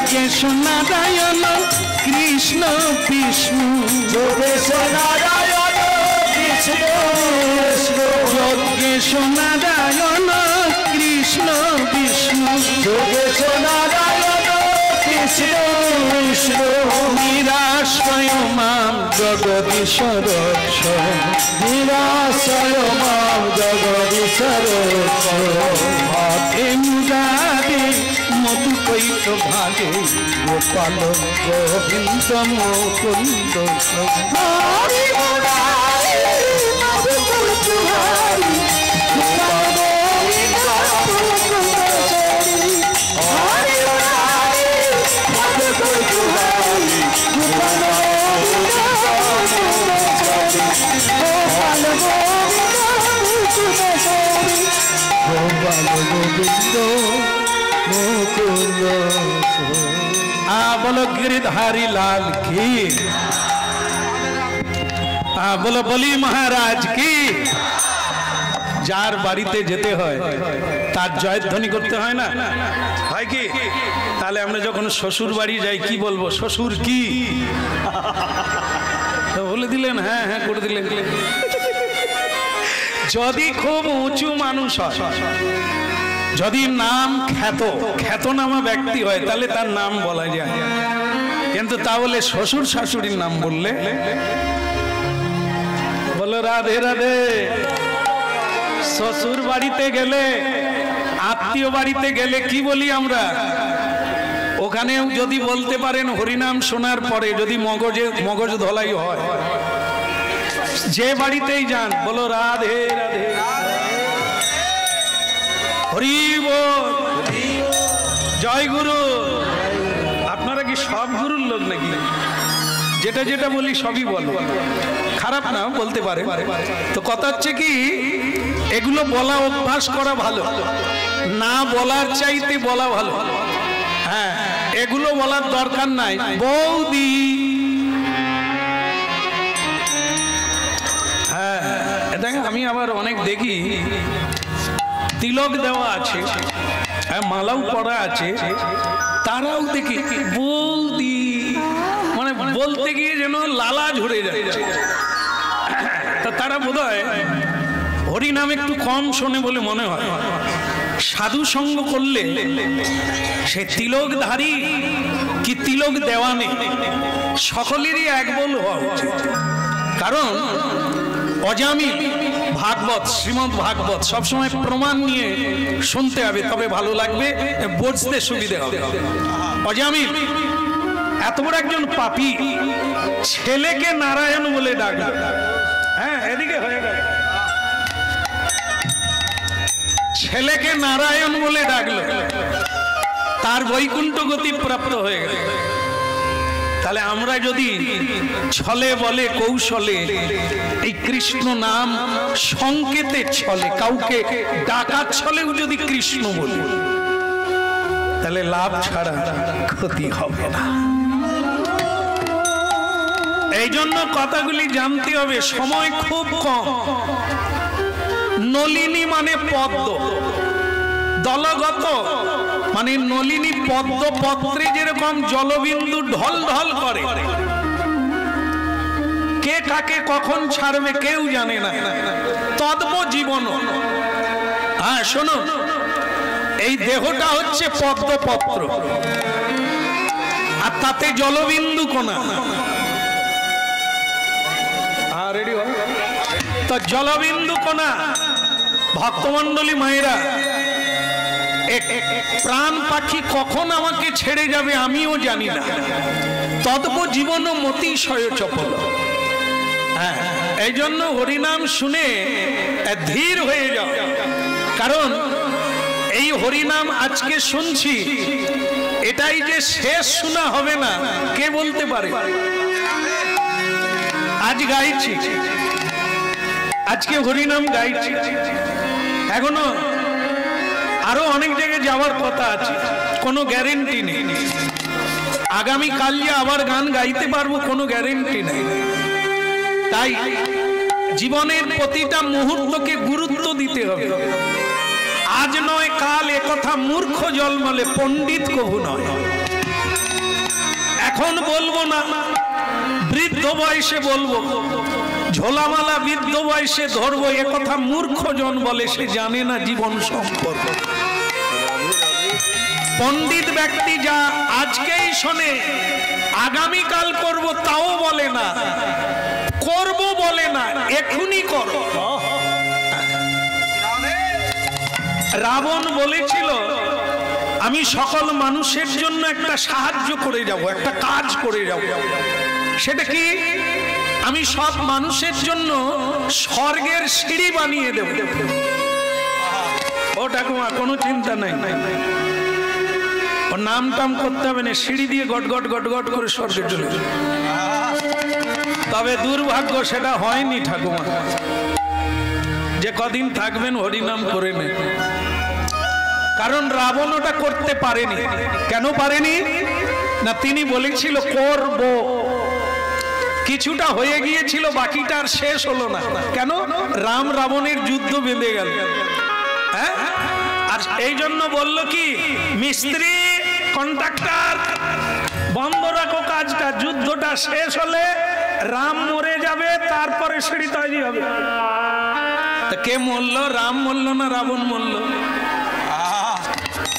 যজ্ঞেশ নারায়ণ কৃষ্ণ বিষ্ণু যোগেশ নারায়ণ কৃষ্ণ বিষ্ণু যজ্ঞেশ নারায়ণ কৃষ্ণ বিষ্ণু যোগেশ নারায়ণ কৃষ্ণ বিষ্ণু নিরাশ্রয় মাম জগদীশ্বর নিরাশ্রয় মাম জগদীশ্বর হাতে মুরারে মধু কৈত ভাগে গোপাল গোবিন্দ মুকুন্দ হরি মুরারি মধুকুল বিহারি গোপাল গোবিন্দ মুকুন্দ চরি হরি মুরারি মধুকুল বিহারি গোপাল গোবিন্দ মুকুন্দ চরি গোপাল গোবিন্দ মুকুন্দ চরি গোপাল গোবিন্দ মুকুন্দ बोलो गिरधारी लाल की बोलो बली महाराज की যার বাড়িতে যেতে হয় তার জয়ধ্বনি করতে হয় না হয় কি তাহলে আমরা যখন শ্বশুর বাড়ি যাই কি বলবো শ্বশুর কি তো বলে দিলেন হ্যাঁ হ্যাঁ করে দিলেন যদি খুব উঁচু মানুষ হয় যদি নাম খ্যাতনামা ব্যক্তি হয় তাহলে তার নাম বলা যায় কিন্তু তাহলে শ্বশুর শাশুড়ির নাম বললে বলো রাধে রাধে শ্বশুর বাড়িতে গেলে আত্মীয় বাড়িতে গেলে কি বলি আমরা ওখানেও যদি বলতে পারেন হরিনাম শোনার পরে যদি মগজ ধলাই হয় যে বাড়িতেই যান বলো রাধে রাধে হরি বল জয় গুরু আপনারা কি সব গুরুর লোক নাকি যেটা যেটা বলি সবই বলো খারাপ না বলতে পারে তো কথা হচ্ছে কি এগুলো বলা অভ্যাস করা ভালো না বলার চাইতে বলা ভালো হ্যাঁ এগুলো বলার দরকার নাই বৌদি হ্যাঁ এটা আমি আবার অনেক দেখি তিলক দেওয়া আছে মালাও পরা আছে তারাও দেখি বৌদি মানে বলতে গিয়ে যেন লালা ঝরে যাচ্ছে তা তারা বোধহয় হরিনাম একটু কম শোনে বলে মনে হয় সাধু সঙ্গ করলে সে তিলকধারী কি তিলক দেওয়ানে সকলেরই এক বল হওয়া উচিত কারণ অজামিল ভাগবত শ্রীমদ ভাগবত সবসময় প্রমাণ নিয়ে শুনতে হবে তবে ভালো লাগবে বুঝতে সুবিধে হবে অজামিল এত বড় একজন পাপী ছেলেকে নারায়ণ বলে ডাকলো হ্যাঁ এদিকে হয়ে গেল ছেলেকে নারায়ণ বলে ডাকলো তার বৈকুণ্ঠ গতি প্রাপ্ত হয়ে গেল তাহলে আমরা যদি ছলে বলে কৌশলে এই কৃষ্ণ নাম সংকেতে ছলে কাউকে ডাকার ছলেও যদি কৃষ্ণ বলি তাহলে লাভ ছাড়া ক্ষতি হবে না এই জন্য কথাগুলি জানতে হবে সময় খুব কম নলিনী মানে পদ্ম দলগত মানে নলিনী পদ্ম পত্রে যেরকম জলবিন্দু ঢল ঢল করে কে কাকে কখন ছাড়বে কেউ জানে না তদ্ব জীবন হ্যাঁ শোনো এই দেহটা হচ্ছে পদ্মপত্র আর তাতে জলবিন্দু কোনা রেডি হয় তো জলবিন্দু কোনা ভক্তমণ্ডলী মায়েরা প্রাণ পাখি কখন আমাকে ছেড়ে যাবে আমিও জানি না তদ্ব জীবন মতিশয় চপল হ্যাঁ এই জন্য হরিনাম শুনে ধীর হয়ে যাও কারণ এই হরিনাম আজকে শুনছি এটাই যে শেষ শোনা হবে না কে বলতে পারে আজ গাইছি আজকে হরিনাম গাইছি এখনো আরো অনেক জায়গায় যাওয়ার কথা আছে কোনো গ্যারেন্টি নেই আগামী কাল যে আবার গান গাইতে পারবো কোনো গ্যারেন্টি নেই তাই জীবনের প্রতিটা মুহূর্তকে গুরুত্ব দিতে হবে আজ নয় কাল একথা মূর্খ জন্মলে পণ্ডিত কভু নয় এখন বলবো না, বৃদ্ধ বয়সে বলবো, ঝোলামালা বৃদ্ধ বয়সে ধরবো, এ কথা মূর্খজন বলে, সে জানে না জীবন সম্পর্ক। পণ্ডিত ব্যক্তি যা আজকেই শোনে আগামীকাল করব তাও বলে না, করব বলে না, এখনই করো। রাবণ বলেছিল আমি সকল মানুষের জন্য একটা সাহায্য করে যাব, একটা কাজ করে যাব। সেটা কি? আমি সব মানুষের জন্য স্বর্গের সিঁড়ি বানিয়ে দেব। ও ঠাকুমা কোনো চিন্তা নাই, ওর নাম টাম করতে হবে না, সিঁড়ি দিয়ে গট গট গট গট করে স্বর্গে চলে যাবে। তবে দুর্ভাগ্য সেটা হয়নি ঠাকুমা, যে কদিন থাকবেন হরিনাম করে নেন। কারণ রাবণ ওটা করতে পারেনি। কেন পারেনি না? তিনি বলেছিল করব, কিছুটা হয়ে গিয়েছিল, বাকিটা আর শেষ হলো না। কেন? রাম রাবণের যুদ্ধ বেঁধে গেল। হ্যাঁ, আর এই জন্য বলল কি, মিস্ত্রি কন্ট্রাক্টর বন্ধ রাখো কাজটা, যুদ্ধটা শেষ হলে রাম মরে যাবে, তারপরে সিঁড়ি তৈরি হবে। কে মরল? রাম মরল না রাবণ মরল?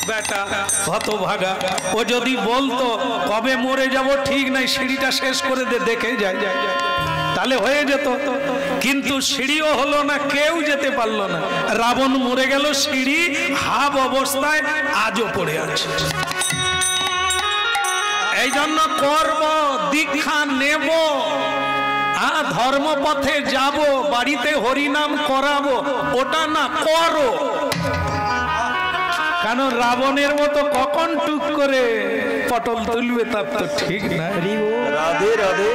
বেটা হতভাগা, ও যদি বলতো কবে মরে যাব ঠিক নাই, সিঁড়িটা শেষ করে দেখে যায়, তাহলে হয়ে যেত। কিন্তু সিঁড়িও হলো না, কেউ যেতে পারলো না, রাবণ মরে গেল, সিঁড়ি হাব অবস্থায় আজও পড়ে আছে। এই জন্য করব, দীক্ষা নেব, ধর্মপথে যাব, বাড়িতে হরিনাম করাবো, ওটা না, করো। কারণ রাবণের মতো কখন টুক করে পটল তুলবে তার তো ঠিক না। রাধে রাধে।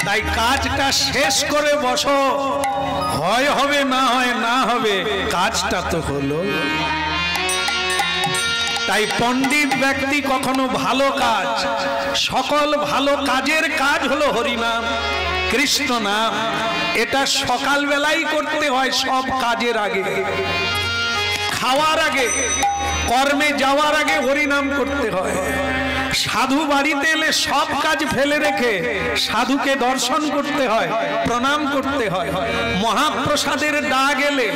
তাই কাজটা শেষ করে বসো, হয় হবে, না হয় না হবে, কাজটা তো হলো। তাই পণ্ডিত ব্যক্তি কখনো ভালো কাজ, সকল ভালো কাজের কাজ হলো হরিনাম, কৃষ্ণ নাম। এটা সকাল বেলাই করতে হয়, সব কাজের আগে, খাওয়ার আগে, কর্মে যাওয়ার আগে হরিনাম করতে হয়। সাধু বাড়িতে এলে সব কাজ ফেলে রেখে সাধুকে দর্শন করতে হয়, প্রণাম করতে হয়। মহাপ্রসাদের ডাক এলে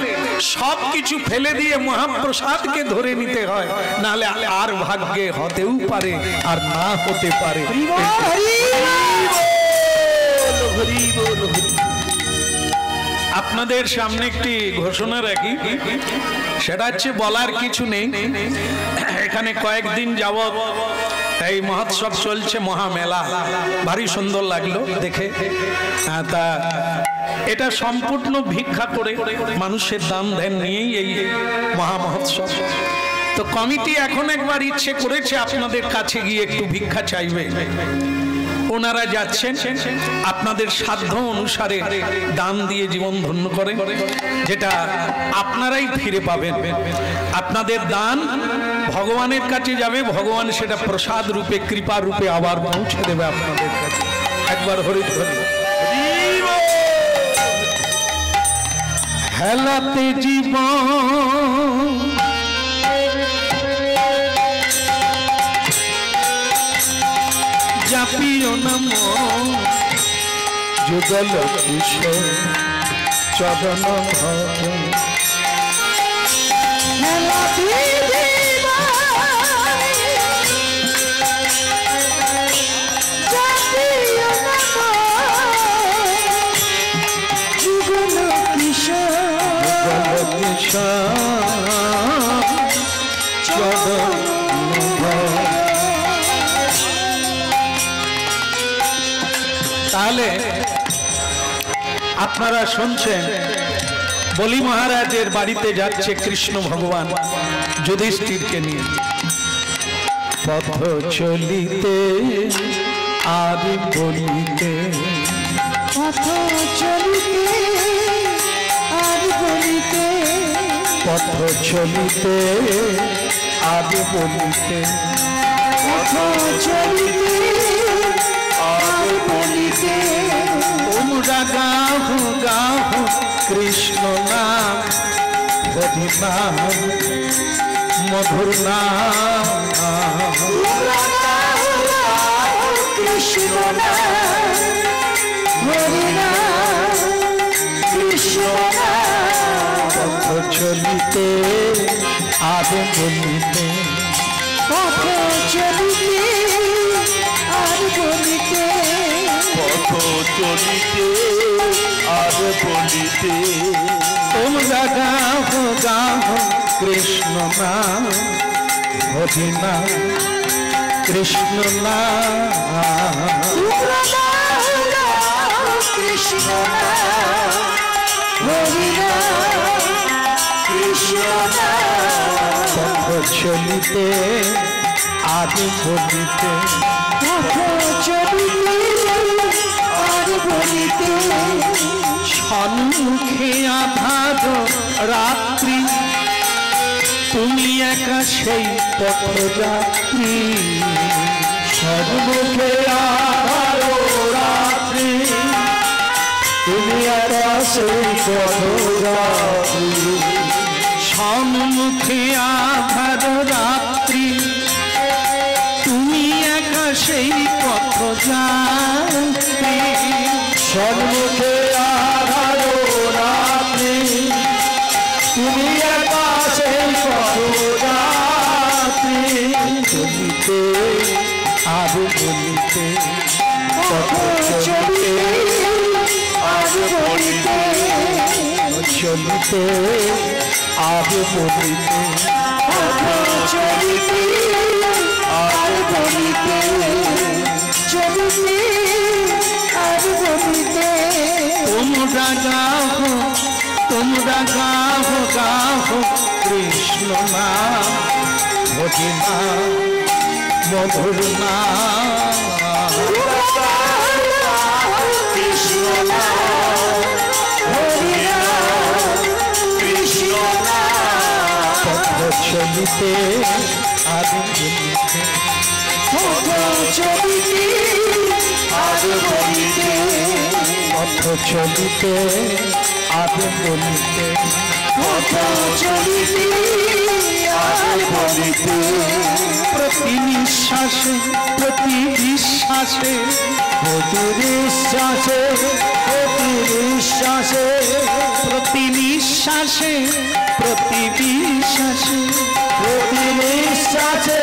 সব কিছু ফেলে দিয়ে মহাপ্রসাদকে ধরে নিতে হয়, নাহলে আর ভাগ্যে হতেও পারে আর না হতে পারে। আপনাদের সামনে একটি ঘোষণা রাখি, সেটা হচ্ছে বলার কিছু নেই। এখানে কয়েকদিন যাবত এই মহোৎসব চলছে, মহামেলা, ভারী সুন্দর লাগলো দেখে। তা এটা সম্পূর্ণ ভিক্ষা করে, মানুষের দান ধ্যান নিয়েই এই মহা মহোৎসব। তো কমিটি এখন একবার ইচ্ছে করেছে আপনাদের কাছে গিয়ে একটু ভিক্ষা চাইবে। ওনারা যাচ্ছেন, আপনাদের সাধ্য অনুসারে দান দিয়ে জীবন ধন্য করে, যেটা আপনারাই ফিরে পাবেন। আপনাদের দান ভগবানের কাছে যাবে, ভগবান সেটা প্রসাদ রূপে, কৃপা রূপে আবার পৌঁছে দেবে আপনাদের কাছে। একবার হরিধ্বনি। হেলাতে জীবন জাপিও নাম যুগল কিশোর চরণ ভজন। তাহলে আপনারা শুনছেন, বলি মহারাজের বাড়িতে যাচ্ছে কৃষ্ণ ভগবান যুধিষ্ঠিরকে নিয়ে। পথ চলিতে আর বলিতে, পথ চলিতে আর বলিতে, পথ চলিতে আর বলিতে, পথ চলিতে আর বলিতে। তোমরা গাহু গাহু কৃষ্ণ নাম, হরি নাম, মধুর নাম। কৃষ্ণ নাম হরি নাম কৃষ্ণ নাম পথ চলিতে আর বলিতে পথ চলিতে আর বলিতে পথ চলিতে আর বলিতে তোমরা গাহো গাহো কৃষ্ণ নাম হরি নাম কৃষ্ণ নাম কৃষ্ণ নাম হরি নাম কৃষ্ণ নাম পথ চলিতে আর বলিতে পথ চলিতে আর বলিতে সম্মুখে আধার রাত্রি তুমি একা সেই পথযাত্রী সম্মুখে আধার রাত্রি তুমি একা সেই পথযাত্রী সম্মুখে আধার রাত্রি তুমি একা সেই পথযাত্রী সম্মুখে আধার রাত্রি তুমি একা সেই পথযাত্রী চলিতে আর বলিতে পথ চলিতে আর বলিতে চলিতে আর বলিতে পথ চলিতে আর বলিতে চলিতে আর বলিতে তোমরা গাহো গাহো কৃষ্ণ নাম হরি নাম মধুর নাম কৃষ্ণ নাম হরি নাম কৃষ্ণ নাম পথ চলিতে আর বলিতে পথ চলিতে আর বলিতে পথ চলিতে আর বলিতে পথ চলিতে আর বলিতে প্রতি নিঃশ্বাসে প্রতি বিশ্বাসে প্রতি নিঃশ্বাসে প্রতি নিঃশ্বাসে প্রতি নিঃশ্বাসে প্রতি বিশ্বাসে প্রতি নিঃশ্বাসে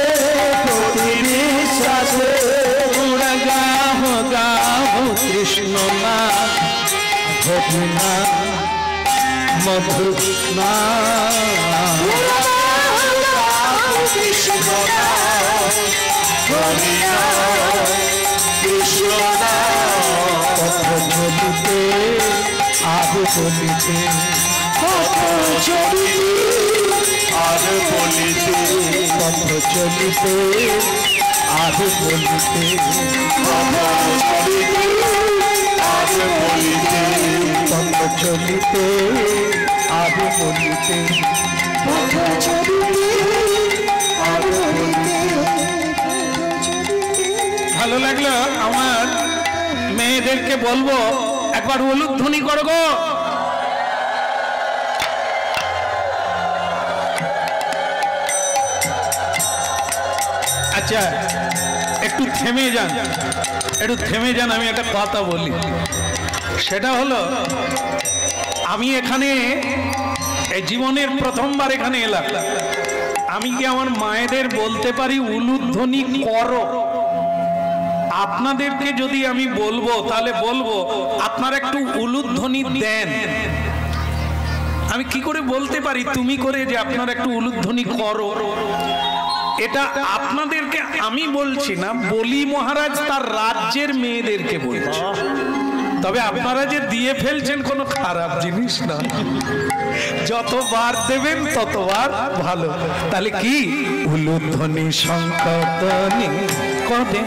প্রতি নিঃশ্বাসে তোমরা গাহো গাহো কৃষ্ণ নাম হরি নাম মধুর নাম কৃষ্ণ নাম হরি নাম কৃষ্ণ নাম পথ চলিতে আর বলিতে পথ চলিতে আর বলিতে পথ চলিতে আর বলিতে পথ চলিতে আর বলিতে পথ চলিতে আর বলিতে পথ চলিতে আর বলিতে ভালো লাগলো আমার মেয়েদেরকে বলবো একবার উলুধ্বনি করো গো। আচ্ছা একটু থেমে যান, একটু থেমে যান, আমি একটা কথা বলি। সেটা হলো আমি এখানে এই জীবনের প্রথমবার এখানে এলাম। আমি কি আমার মায়েদের বলতে পারি উলুধ্বনি করো? আপনাদেরকে যদি আমি বলবো তাহলে বলবো আপনারা একটু উলুধ্বনি দেন। আমি কি করে বলতে পারি তুমি করে যে আপনারা একটু উলুধ্বনি করো? এটা আপনাদেরকে আমি বলছি না, বলি মহারাজ তার রাজ্যের মেয়েদেরকে বলছে। তবে আপনারা যে দিয়ে ফেলছেন কোনো খারাপ জিনিস না, যতবার দেবেন ততবার ভালো। তাহলে কি উলুধ্বনি সংকটনি করে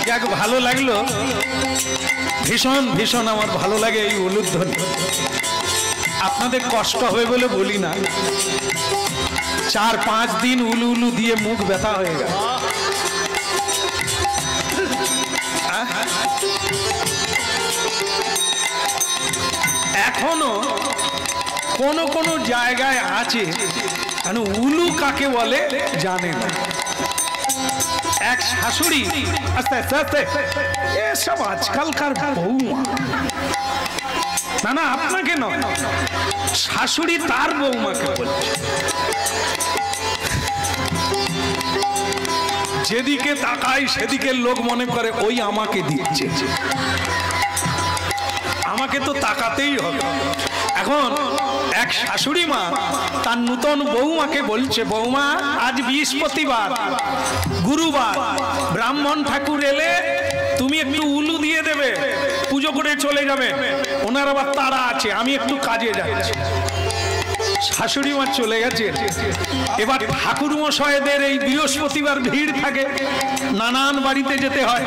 যাক, ভালো লাগলো, ভীষণ ভীষণ আমার ভালো লাগে এই উলুধ্বনি। আপনাদের কষ্ট হবে বলে বলি না, 4-5 দিন উলু উলু দিয়ে মুখ ব্যথা হয়ে গেল। এখনো কোন কোন জায়গায় আছে উলু কাকে বলে জানে না। এক শাশুড়ি, আস্তে আস্তে আস্তে, এসব আজকালকার বৌমা, না না আপনাকে নয়, শাশুড়ি তার বৌমাকে বলছে। যেদিকে তাকাই সেদিকে লোক মনে করে ওই আমাকে দিচ্ছে, আমাকে তো তাকাতেই হবে। এখন এক শাশুড়ি মা তার নূতন বৌমাকে বলছে, বৌমা আজ বৃহস্পতিবার, গুরুবার, ব্রাহ্মণ ঠাকুর এলে তুমি একটু উলু দিয়ে দেবে, পুজো করে চলে যাবে, ওনার আবার তাড়া আছে, আমি একটু কাজে যাচ্ছি। শাশুড়ি মা চলে গেছে। এবার ঠাকুর মশাইদের এই বৃহস্পতিবার ভিড় থাকে, নানান বাড়িতে যেতে হয়,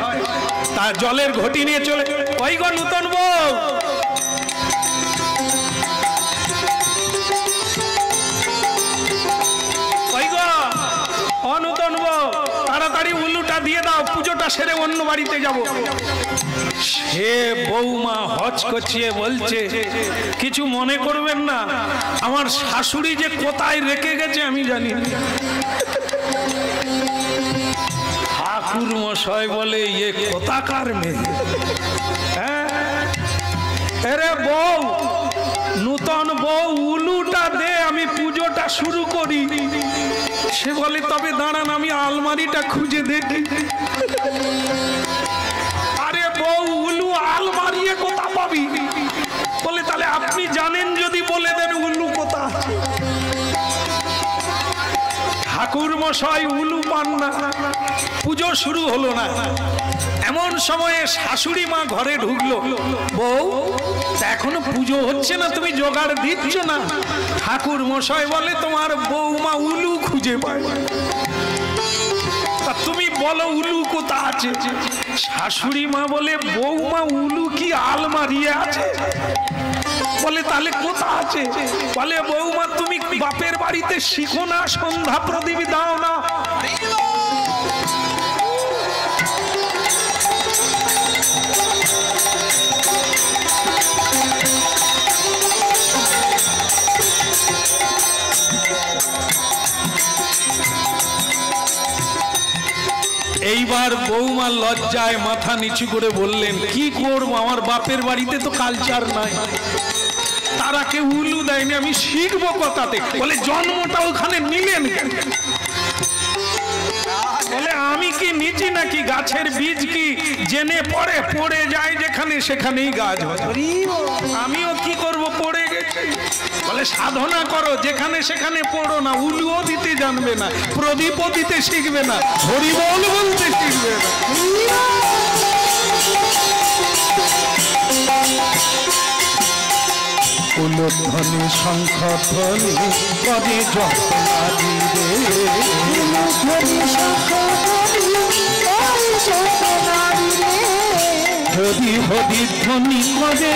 তার জলের ঘটি নিয়ে চলে, ওই গো নূতন বউ, নূতন বউ, তাড়াতাড়ি উল্লুটা দিয়ে দাও, পুজোটা সেরে অন্য বাড়িতে যাব। সে বৌমা হচকচিয়ে বলছে, কিছু মনে করবেন না, আমার শাশুড়ি যে কোথায় রেখে গেছে আমি জানি। ঠাকুর মশাই বলে, এ কোথাকার মেয়ে? হ্যাঁ, আরে বউ, নূতন বউ উলুটা দে, আমি পুজোটা শুরু করি। সে বলে, তবে দাঁড়ান আমি আলমারিটা খুঁজে দেখি। আরে বউ, উলু আলমারি কোথা পাবি? বলে, তাহলে আপনি জানেন যদি বলে দেন উলু কোথা। ঠাকুর মশাই উলু পান না, পুজো শুরু হলো না। এমন সময়ে শাশুড়ি মা ঘরে ঢুকলো, বউ এখনো পুজো হচ্ছে না, তুমি জোগাড় দিচ্ছ না? ঠাকুর মশাই বলে, তোমার বৌমা উলু খুঁজে পায়, তা তুমি বলো উলু কোথা আছে? শাশুড়ি মা বলে, বৌমা উলু কি আলমারি আছে? বলে, তাহলে কোথা আছে? বলে, বৌমা তুমি বাপের বাড়িতে শিখো না, সন্ধ্যা প্রদীপ দাও না? এইবার বৌমা লজ্জায় মাথা নিচু করে বললেন, কি করব, আমার বাপের বাড়িতে তো কালচার নাই, তারা কেউ উলু দেয়নি, আমি শিখবো কোথাতে? বলে, জন্মটা ওখানে নিলেন কেন? বলে, আমি কি নিচি নাকি? গাছের বীজ কি জেনে পড়ে? পড়ে যায় যেখানে সেখানেই গাছ হয়। আমিও কি করব, পড়ে গেছি। বলে, সাধনা করো, যেখানে সেখানে পড়ো না, উলুও দিতে জানবে না, প্রদীপও দিতে শিখবে না, হরিবল বলতে শিখবে না। উলুধ্বনি শঙ্খ ধ্বনি করে যত্নাদি রে, হরি হরি ধ্বনি করে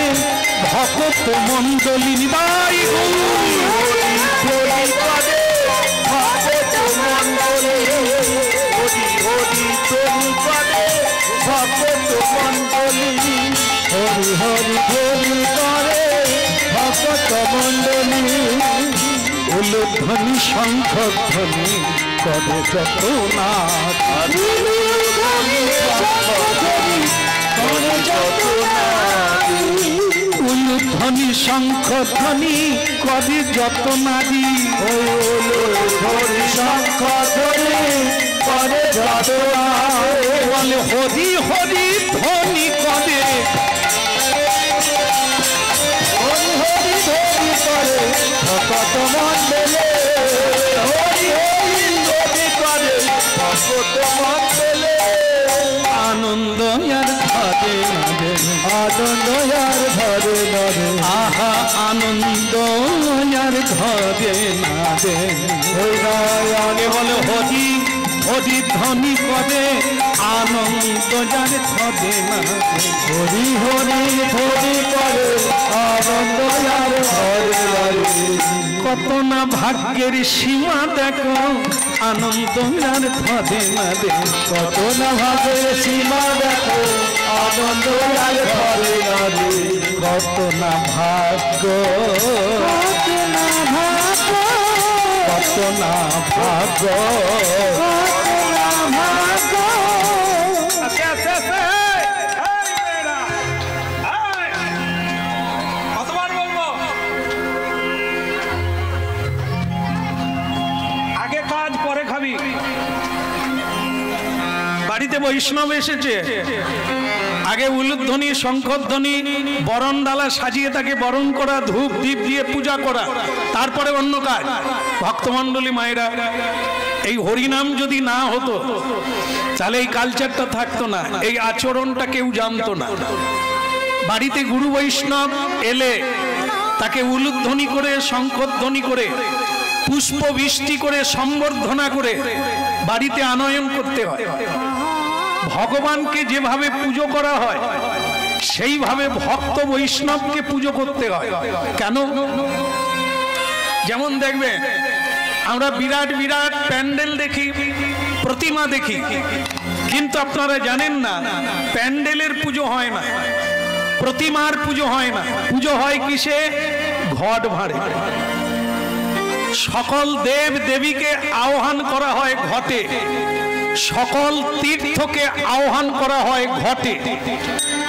ভক্ত মণ্ডলী বাই, হরি হরি করে ভক্ত মণ্ডলী, হরি হরি ধ্বনি করে ভক্ত মণ্ডলী, হরি হরি ধ্বনি করে ভক্ত মণ্ডলী। উলুধ্বনি শঙ্খ ধ্বনি করে যত নাচ, উলুধ্বনি শঙ্খ ধ্বনি করে যত নারী, উলুধ্বনি শঙ্খ ধ্বনি করে যত নারী। বলে, হরি হরি ধ্বনি করে, হরি হরি ধ্বনি করে ভক্ত মণ্ডলে, হরি হরি ধ্বনি করে ভক্ত মণ্ডলে। আনন্দ আর ধরে নরে, আনন্দ আর ধরে নরে, আহা আনন্দ আর ধরে নরে। আগে বলে, হরি হরি ধ্বনি করে আনন্দ যার ধরে না, হরি হরি ধ্বনি করে আনন্দ আর ধরে না। কত না ভাগ্যের সীমা দেখো আনন্দ আর ধরে না দে, কত না ভাবের সীমা দেখো আনন্দ আর ঘরে না রে। কত না ভাগ্য, কত না ভাগ্য, কত না ভাগ্য। কত না ভাগ্য। আস্তে আস্তে আস্তে কতবার বলবো? আগে কাজ পরে খাবি। বাড়িতে বৈষ্ণব এসেছে, আগে উলুধ্বনি শঙ্খধ্বনি বরণ ডালা সাজিয়ে তাকে বরণ করা, ধূপ দীপ দিয়ে পূজা করা, তারপরে অন্য কাজ। ভক্তমণ্ডলী মায়েরা, এই হরিনাম যদি না হতো তাহলে এই কালচারটা থাকতো না, এই আচরণটা কেউ জানতো না। বাড়িতে গুরু বৈষ্ণব এলে তাকে উলুধ্বনি করে শঙ্খধ্বনি করে পুষ্প বৃষ্টি করে সম্বর্ধনা করে বাড়িতে আনয়ন করতে হয়। ভগবানকে যেভাবে পুজো করা হয় সেইভাবে ভক্ত বৈষ্ণবকে পুজো করতে হয়। কেন? যেমন দেখবেন আমরা বিরাট বিরাট প্যান্ডেল দেখি, প্রতিমা দেখি, কিন্তু আপনারা জানেন না প্যান্ডেলের পুজো হয় না, প্রতিমার পুজো হয় না। পুজো হয় কিসে? ঘট ভাঁড়ে। সকল দেব দেবীকে আহ্বান করা হয় ঘটে, সকল তীর্থকে আহ্বান করা হয় ঘটে।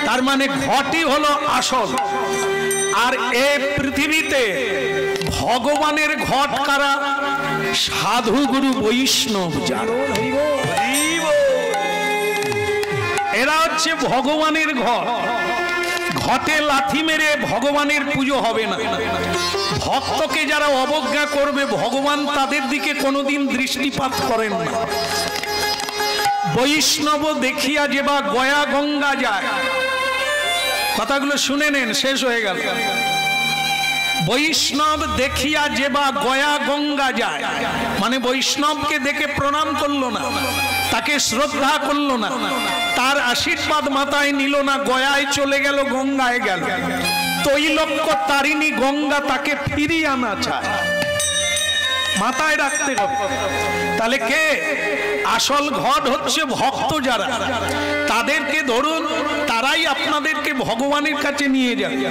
তার মানে ঘটই হলো আসল। আর এই পৃথিবীতে ভগবানের ঘট কারা? সাধু গুরু বৈষ্ণব যারা, এরা হচ্ছে ভগবানের ঘট। ঘটে লাথি মেরে ভগবানের পুজো হবে না। ভক্তকে যারা অবজ্ঞা করবে ভগবান তাদের দিকে কোনোদিন দৃষ্টিপাত করেন না। বৈষ্ণব দেখিয়া যে বা গয়া গঙ্গা যায়, কথাগুলো শুনে নেন, শেষ হয়ে গেল। বৈষ্ণব দেখিয়া যে বা গয়া গঙ্গা যায়, মানে বৈষ্ণবকে দেখে প্রণাম করলো না, তাকে শ্রদ্ধা করলো না, তার আশীর্বাদ মাথায় নিল না, গয়ায় চলে গেল, গঙ্গায় গেল। তৈলক্য তারিণী গঙ্গা তাকে ফিরিয়ে আনা চায়, মাথায় রাখতে হবে। তাহলে কে আসল ঘট? হচ্ছে ভক্ত যারা, তাদেরকে ধরুন, তারাই আপনাদেরকে ভগবানের কাছে নিয়ে যাবে।